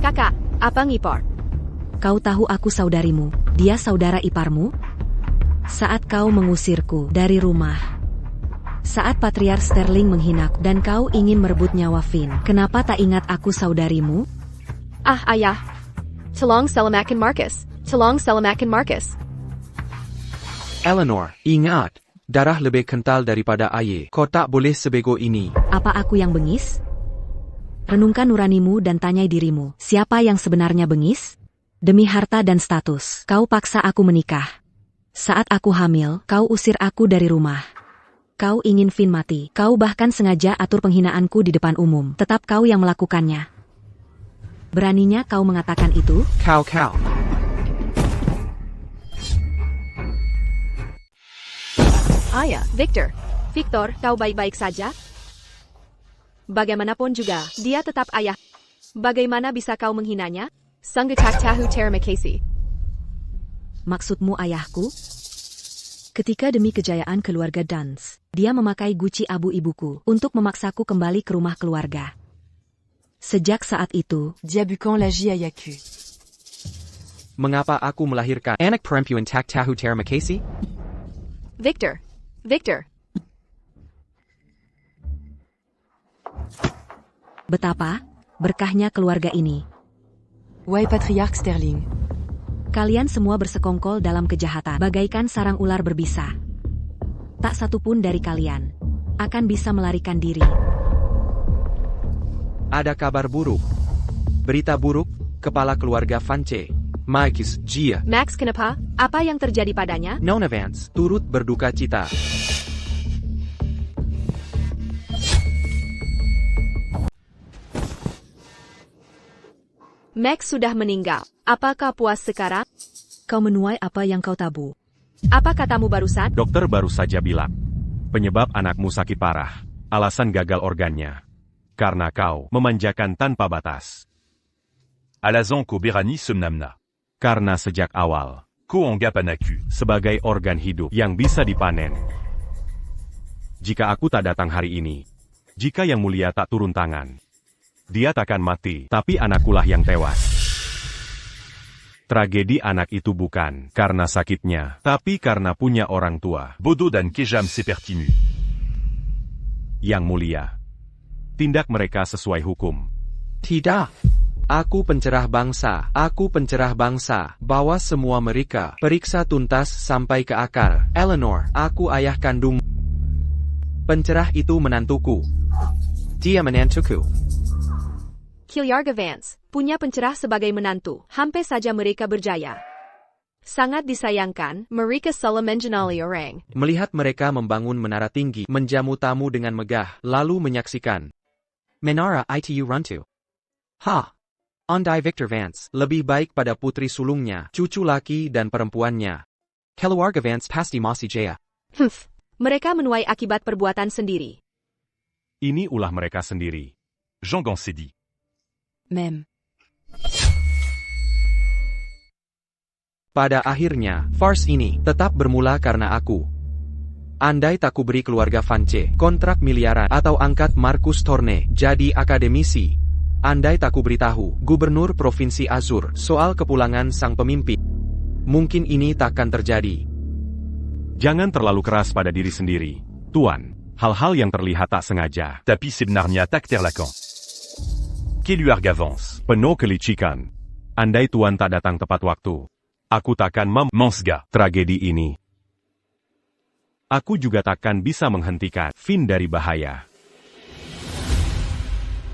Kakak, apa ngipor? Kau tahu aku saudarimu, dia saudara iparmu? Saat kau mengusirku dari rumah, saat Patriark Sterling menghinaku dan kau ingin merebut nyawa Finn, kenapa tak ingat aku saudarimu? Ah, ayah. Tolong selamatkan Marcus. Tolong selamatkan Marcus. Eleanor, ingat, darah lebih kental daripada air. Kau tak boleh sebego ini. Apa aku yang bengis? Renungkan nuranimu dan tanyai dirimu, siapa yang sebenarnya bengis? Demi harta dan status, kau paksa aku menikah. Saat aku hamil, kau usir aku dari rumah. Kau ingin Finn mati, kau bahkan sengaja atur penghinaanku di depan umum, tetap kau yang melakukannya. Beraninya kau mengatakan itu? Kau. Ayah, Victor, kau baik-baik saja? Bagaimanapun juga, dia tetap ayah. Bagaimana bisa kau menghinanya? Sungguh tahu terima kasih. Maksudmu ayahku? Ketika demi kejayaan keluarga Duns, dia memakai guci abu ibuku untuk memaksaku kembali ke rumah keluarga. Sejak saat itu, Diabucan l'agit à Yaku. Mengapa aku melahirkan anak perempuan tak tahu terima kasih? Victor, Victor. Betapa berkahnya keluarga ini. Ouais, patriarche Sterling. Kalian semua bersekongkol dalam kejahatan, bagaikan sarang ular berbisa. Tak satu pun dari kalian akan bisa melarikan diri. Ada kabar buruk. Berita buruk, kepala keluarga Vance, Max Gia, Max, kenapa? Apa yang terjadi padanya? Nona Vance, turut berduka cita. Max sudah meninggal. Apakah puas sekarang? Kau menuai apa yang kau tabu. Apa katamu barusan? Dokter baru saja bilang, penyebab anakmu sakit parah, alasan gagal organnya. Karena kau memanjakan tanpa batas. Alazan ko berani somnamna. Karena sejak awal, Ko anga panaku. sebagai organ hidup yang bisa dipanen. Jika aku tak datang hari ini, jika Yang Mulia tak turun tangan, dia takkan mati, tapi anakkulah yang tewas. Tragedi anak itu bukan karena sakitnya, tapi karena punya orang tua. Bodo dan kejam sepertinu. Yang Mulia, tindak mereka sesuai hukum. Tidak. Aku pencerah bangsa. Aku pencerah bangsa. Bawa semua mereka. Periksa tuntas sampai ke akar. Eleanor, aku ayah kandung. Pencerah itu menantuku. Dia menantuku. Killiarga Vance punya pencerah sebagai menantu. Hampir saja mereka berjaya. Sangat disayangkan, mereka salah mengenali orang. Melihat mereka membangun menara tinggi, menjamu tamu dengan megah, lalu menyaksikan. Menara itu runtuh. Ha! Andai Victor Vance lebih baik pada putri sulungnya, cucu laki dan perempuannya. Keluarga Vance pasti masih jaya. Mereka menuai akibat perbuatan sendiri. Ini ulah mereka sendiri. Jean Gansedi. Même. Pada akhirnya, farce ini tetap bermula karena aku. Andai tak kuberi keluarga Vance kontrak miliaran atau angkat Marcus Thorne jadi akademisi. Andai tak kuberitahu Gubernur Provinsi Azur soal kepulangan sang pemimpin. Mungkin ini takkan terjadi. Jangan terlalu keras pada diri sendiri, Tuan. Hal-hal yang terlihat tak sengaja, Tapi sebenarnya tak terlakan. Keluarga Vance. penuh kelicikan. Andai Tuan tak datang tepat waktu, aku takkan Mansga. tragedi ini. Aku juga takkan bisa menghentikan Finn dari bahaya.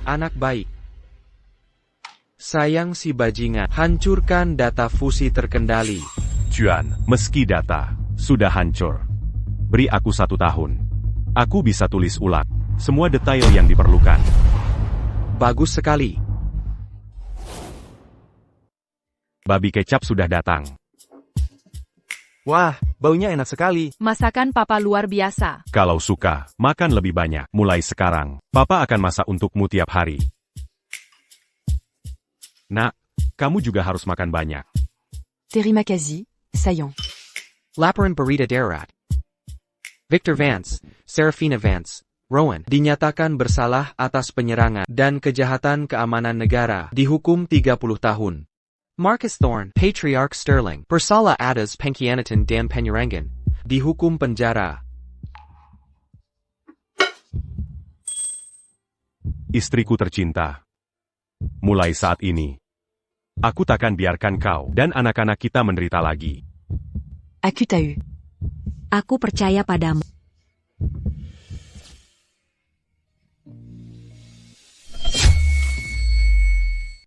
Anak baik. Sayang si bajingan, hancurkan data fusi terkendali. Tuan. Meski data sudah hancur, beri aku 1 tahun. Aku bisa tulis ulang semua detail yang diperlukan. Bagus sekali. Babi kecap sudah datang. Wah, baunya enak sekali. Masakan papa luar biasa. Kalau suka, makan lebih banyak. Mulai sekarang, Papa akan masak untukmu tiap hari. Nak, kamu juga harus makan banyak. Terimakazi, Saillant. Laporan berita darurat. Victor Vance, Serafina Vance, Rowan dinyatakan bersalah atas penyerangan dan kejahatan keamanan negara, dihukum 30 tahun. Marcus Thorne, Patriarch Sterling, bersalah atas pengkhianatan dan penyerangan, dihukum penjara. Istriku tercinta. Mulai saat ini, aku takkan biarkan kau dan anak-anak kita menderita lagi. Aku t'as eu. Aku percaya padamu.